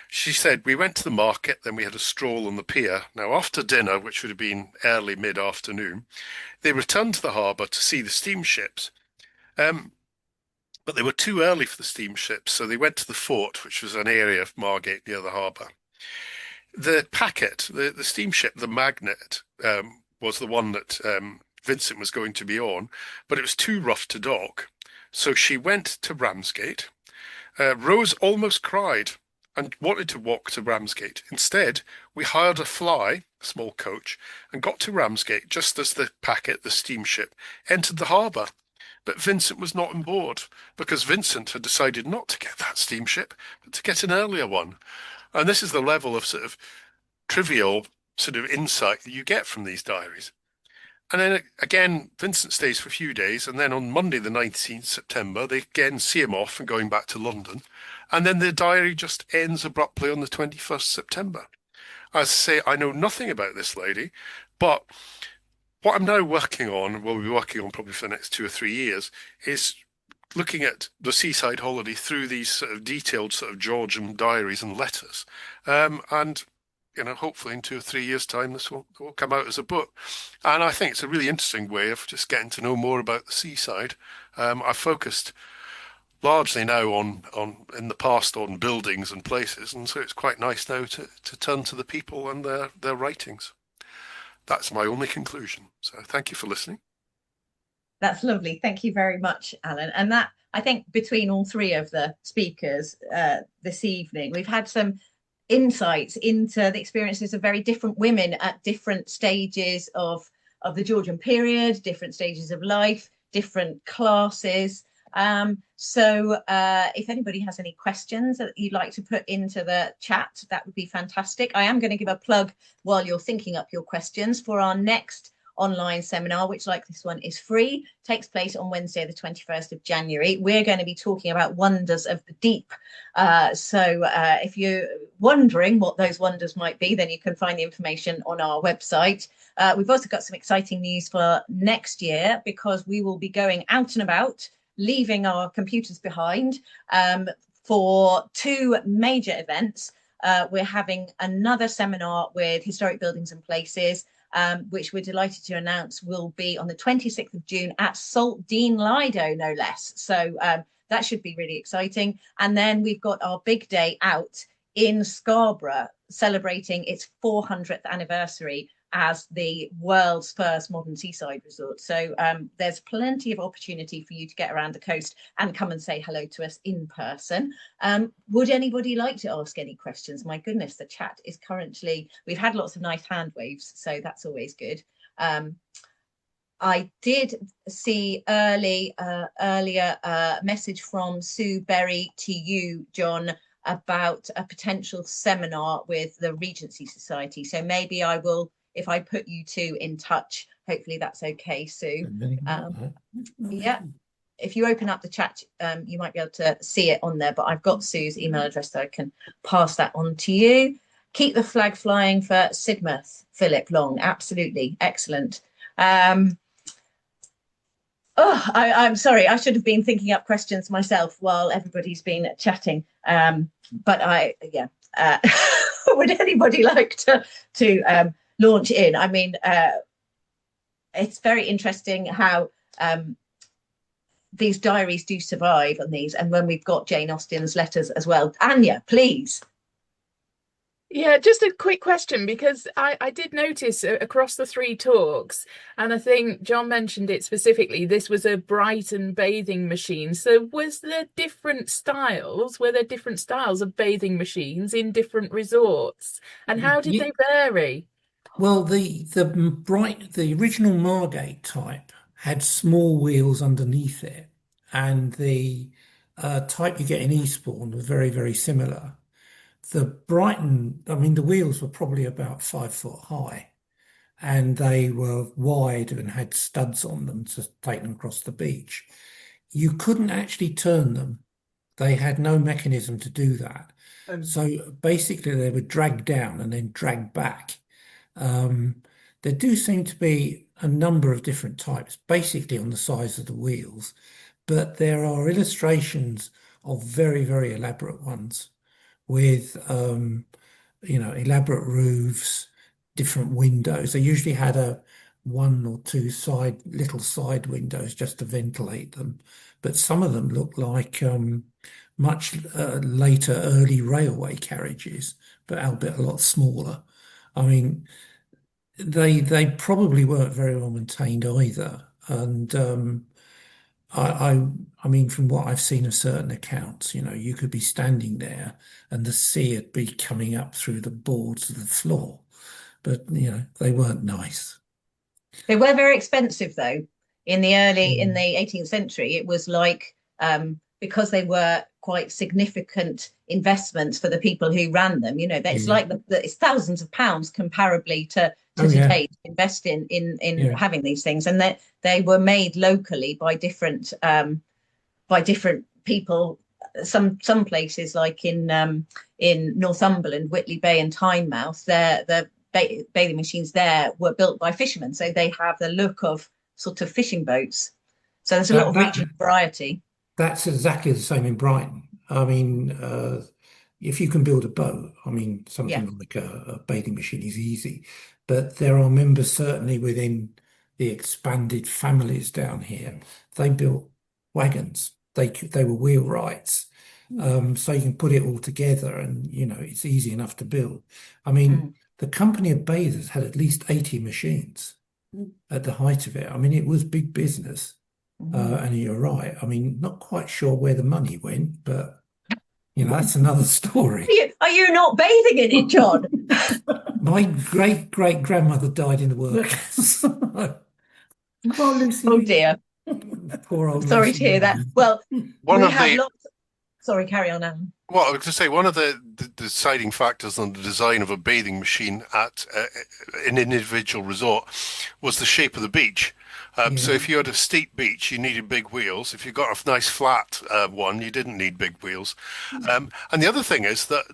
She said, "We went to the market, then we had a stroll on the pier. Now, after dinner, which would have been early mid-afternoon, they returned to the harbour to see the steamships. But they were too early for the steamships, so they went to the fort, which was an area of Margate near the harbour. The packet, the steamship, the Magnet, was the one that Vincent was going to be on, but it was too rough to dock. So she went to Ramsgate. Rose almost cried and wanted to walk to Ramsgate. Instead, we hired a fly, a small coach, and got to Ramsgate just as the packet, the steamship, entered the harbour. But Vincent was not on board, because Vincent had decided not to get that steamship, but to get an earlier one. And this is the level of sort of trivial sort of insight that you get from these diaries. And then again, Vincent stays for a few days, and then on Monday, the 19th September, they again see him off and going back to London. And then the diary just ends abruptly on the 21st September. As I say, I know nothing about this lady, but what I'm now working on, will be working on probably for the next 2 or 3 years, is looking at the Seaside holiday through these sort of detailed sort of Georgian diaries and letters. And you know, hopefully in 2 or 3 years' time, this will come out as a book. And I think it's a really interesting way of just getting to know more about the seaside. I've focused largely now on in the past on buildings and places, and so it's quite nice now to turn to the people and their writings. That's my only conclusion. So thank you for listening. That's lovely. Thank you very much, Alan. And that, I think, between all 3 of the speakers this evening, we've had some insights into the experiences of very different women at different stages of the Georgian period, different stages of life, different classes. So if anybody has any questions that you'd like to put into the chat, that would be fantastic. I am going to give a plug while you're thinking up your questions for our next online seminar, which, like this one, is free, takes place on Wednesday, the 21st of January. We're going to be talking about wonders of the deep. So if you're wondering what those wonders might be, then you can find the information on our website. We've also got some exciting news for next year, because we will be going out and about, leaving our computers behind for 2 major events. We're having another seminar with Historic Buildings and Places, which we're delighted to announce will be on the 26th of June at Saltdean Lido, no less. So that should be really exciting. And then we've got our big day out in Scarborough, celebrating its 400th anniversary as the world's first modern seaside resort. So there's plenty of opportunity for you to get around the coast and come and say hello to us in person. Would anybody like to ask any questions? My goodness, the chat is currently, we've had lots of nice hand waves, so that's always good. I did see earlier a message from Sue Berry to you, John, about a potential seminar with the Regency Society. So maybe I will, if I put you 2 in touch, hopefully that's okay, Sue. Yeah. if you open up the chat, you might be able to see it on there, but I've got Sue's email address, so I can pass that on to you. Keep the flag flying for Sidmouth, Philip Long. Absolutely. Excellent. I'm sorry, I should have been thinking up questions myself while everybody's been chatting. But would anybody like to launch in? I mean, it's very interesting how these diaries do survive on these, and when we've got Jane Austen's letters as well. Anya, please. Yeah, just a quick question, because I did notice across the 3 talks, and I think John mentioned it specifically, this was a Brighton bathing machine. So was there different styles? Were there different styles of bathing machines in different resorts? And how did they vary? Well, the original Margate type had small wheels underneath it, and the type you get in Eastbourne was very, very similar. The Brighton, I mean, the wheels were probably about 5 foot high, and they were wide and had studs on them to take them across the beach. You couldn't actually turn them. They had no mechanism to do that. So basically they were dragged down and then dragged back. There do seem to be a number of different types, basically on the size of the wheels, but there are illustrations of very, very elaborate ones with, elaborate roofs, different windows. They usually had 1 or 2 little side windows just to ventilate them, but some of them look like much later early railway carriages, but albeit a lot smaller. I mean, they probably weren't very well maintained either, and I mean, from what I've seen of certain accounts, you could be standing there and the sea would be coming up through the boards of the floor, but they weren't nice. They were very expensive, though. In the 18th century, it was like, because they were quite significant investments for the people who ran them. It's like it's thousands of pounds comparably to today to invest in having these things, and that they were made locally by different people. Some places, like in Northumberland, Whitley Bay and Tynemouth, the bathing machines there were built by fishermen, so they have the look of sort of fishing boats. So there's a lot of regional variety. That's exactly the same in Brighton. I mean, if you can build a boat, I mean, something like a bathing machine is easy, but there are members certainly within the expanded families down here. They built wagons. They were wheelwrights. So you can put it all together, and it's easy enough to build. I mean, the company of bathers had at least 80 machines at the height of it. I mean, it was big business. And you're right. I mean, not quite sure where the money went, but that's another story. Are you not bathing in it, John? My great-great-grandmother died in the works. Poor Lucy. Oh dear. Poor old Sorry Lucy. to hear that. Well, One Sorry, carry on, Alan. Well, I was going to say, one of the deciding factors on the design of a bathing machine at an individual resort was the shape of the beach. So if you had a steep beach, you needed big wheels. If you got a nice flat one, you didn't need big wheels. And the other thing is that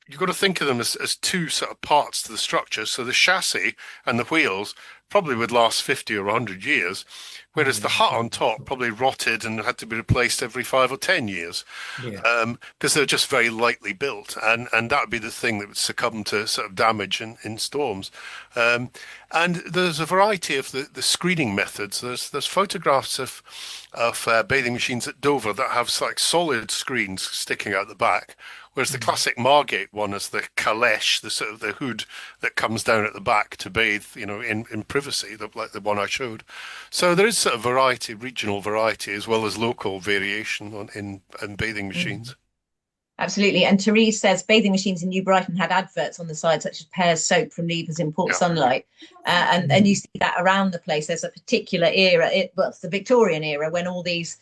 you've got to think of them as 2 sort of parts to the structure. So the chassis and the wheels probably would last 50 or 100 years, whereas the hut on top probably rotted and had to be replaced every 5 or 10 years, because they're just very lightly built, and that would be the thing that would succumb to sort of damage in storms. And there's a variety of the screening methods. There's photographs of bathing machines at Dover that have like solid screens sticking out the back, whereas the classic Margate one is the caleche, the sort of the hood that comes down at the back to bathe, in privacy, like the one I showed. So there is sort of variety, regional variety, as well as local variation in bathing machines. Absolutely. And Therese says bathing machines in New Brighton had adverts on the side, such as Pear's soap from Levers in Port Sunlight. And you see that around the place. There's a particular era, it's the Victorian era, when all these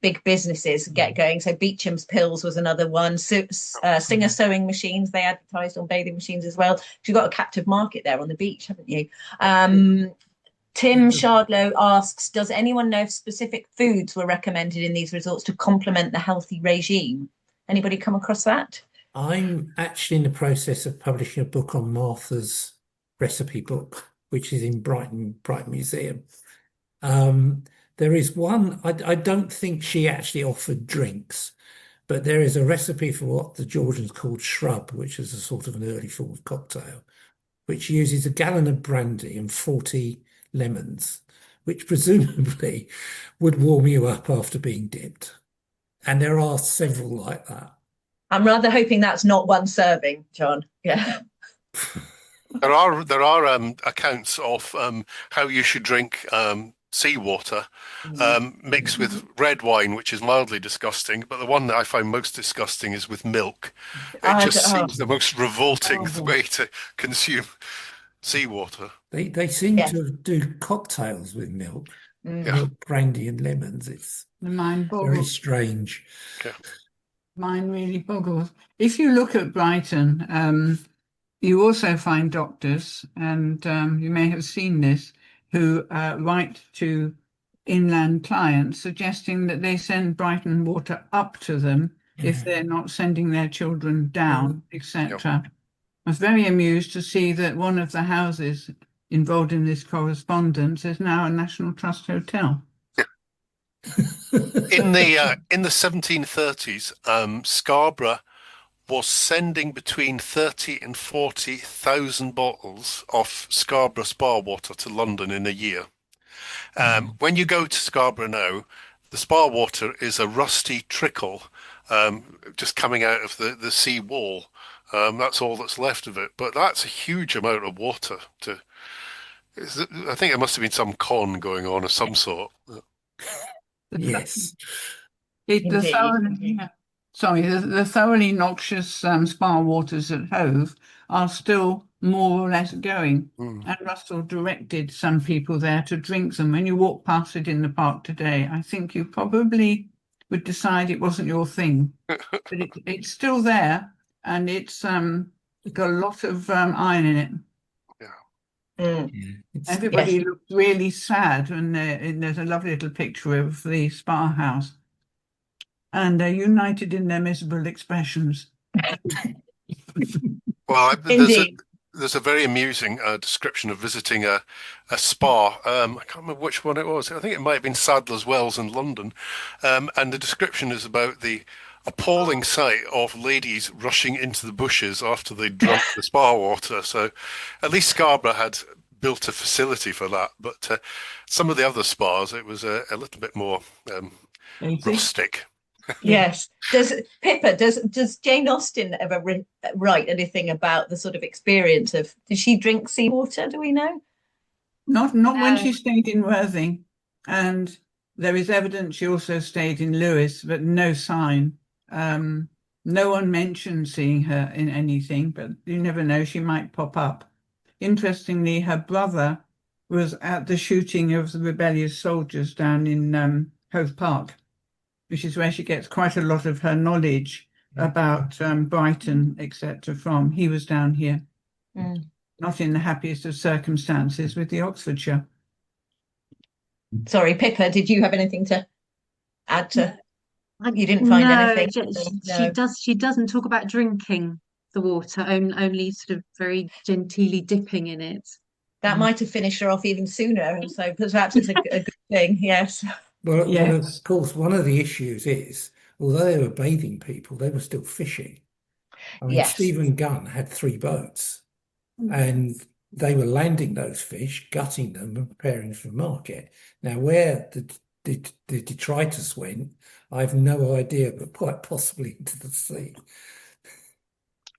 big businesses get going. So Beecham's Pills was another one. Singer sewing machines, they advertised on bathing machines as well. You've got a captive market there on the beach, haven't you? Tim Shardlow asks, does anyone know if specific foods were recommended in these resorts to complement the healthy regime? Anybody come across that? I'm actually in the process of publishing a book on Martha's recipe book, which is in Brighton Museum. There is one, I don't think she actually offered drinks, but there is a recipe for what the Georgians called shrub, which is a sort of an early form of cocktail, which uses a gallon of brandy and 40 lemons, which presumably would warm you up after being dipped. And there are several like that. I'm rather hoping that's not one serving, John. Yeah. There are accounts of how you should drink seawater mixed with red wine, which is mildly disgusting. But the one that I find most disgusting is with milk. It just seems the most revolting way to consume seawater. They seem to do cocktails with milk, milk, brandy, and lemons. It's very strange. Yeah. Mine really boggles. If you look at Brighton, you also find doctors, and you may have seen this, who write to inland clients suggesting that they send Brighton water up to them if they're not sending their children down, etc. I was very amused to see that one of the houses involved in this correspondence is now a National Trust hotel. In the 1730s, Scarborough was sending between 30 and 40,000 bottles of Scarborough spa water to London in a year. When you go to Scarborough now, the spa water is a rusty trickle just coming out of the sea wall. That's all that's left of it. But that's a huge amount of water. I think there must have been some con going on of some sort. Yes. The thoroughly noxious spa waters at Hove are still more or less going. And Russell directed some people there to drink them. When you walk past it in the park today, I think you probably would decide it wasn't your thing. But it's still there, and it's got a lot of iron in it. Everybody looked really sad, and there's a lovely little picture of the spa house. And they're united in their miserable expressions. Well, there's a very amusing description of visiting a spa. I can't remember which one it was. I think it might have been Sadler's Wells in London. And the description is about the appalling sight of ladies rushing into the bushes after they'd drunk the spa water. So at least Scarborough had built a facility for that. But some of the other spas, it was a little bit more rustic. Yes. Does Jane Austen ever write anything about the sort of experience of? Did she drink seawater? Do we know? Not when she stayed in Worthing, and there is evidence she also stayed in Lewes, but no sign. No one mentioned seeing her in anything, but you never know, she might pop up. Interestingly, her brother was at the shooting of the rebellious soldiers down in Hove Park, which is where she gets quite a lot of her knowledge about Brighton, etc. from. He was down here, not in the happiest of circumstances with the Oxfordshire. Sorry, Pippa, did you have anything to add to? You didn't find anything? She doesn't talk about drinking the water, only sort of very genteelly dipping in it. That might have finished her off even sooner, so perhaps it's a good thing, yes. Well, of course, one of the issues is, although they were bathing people, they were still fishing. I mean, Stephen Gunn had 3 boats, and they were landing those fish, gutting them, and preparing for market. Now, where the detritus went, I have no idea, but quite possibly into the sea.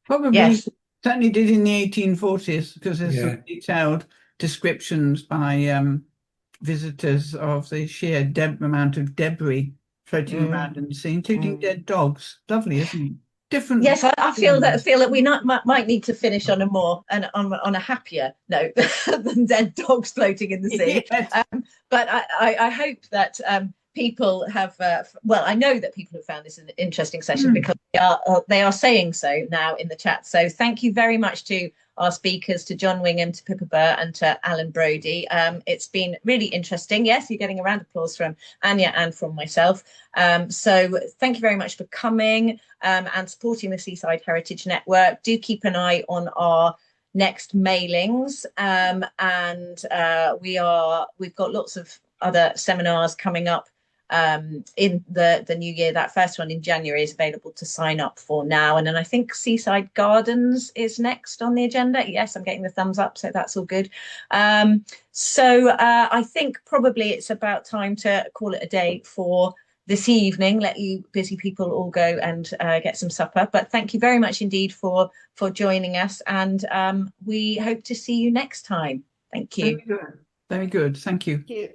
Probably, certainly did in the 1840s, because there's some detailed descriptions by visitors of the sheer amount of debris floating around in the sea, including dead dogs. Lovely, isn't it? Different. Yes, I feel that we might need to finish on a more on a happier note than dead dogs floating in the sea. Yes. But I hope that people have, well, I know that people have found this an interesting session because they are saying so now in the chat. So thank you very much to our speakers, to John Wingham, to Pippa Burr and to Allan Brodie. It's been really interesting. Yes, you're getting a round of applause from Anya and from myself. So thank you very much for coming and supporting the Seaside Heritage Network. Do keep an eye on our next mailings, and we've got lots of other seminars coming up in the new year. That first one in January is available to sign up for now, and then I think Seaside Gardens is next on the agenda. Yes, I'm getting the thumbs up, so that's all good. So I think probably it's about time to call it a day for this evening. Let you busy people all go and get some supper, but thank you very much indeed for joining us, and we hope to see you next time. Thank you. Very good. Thank you. Thank you.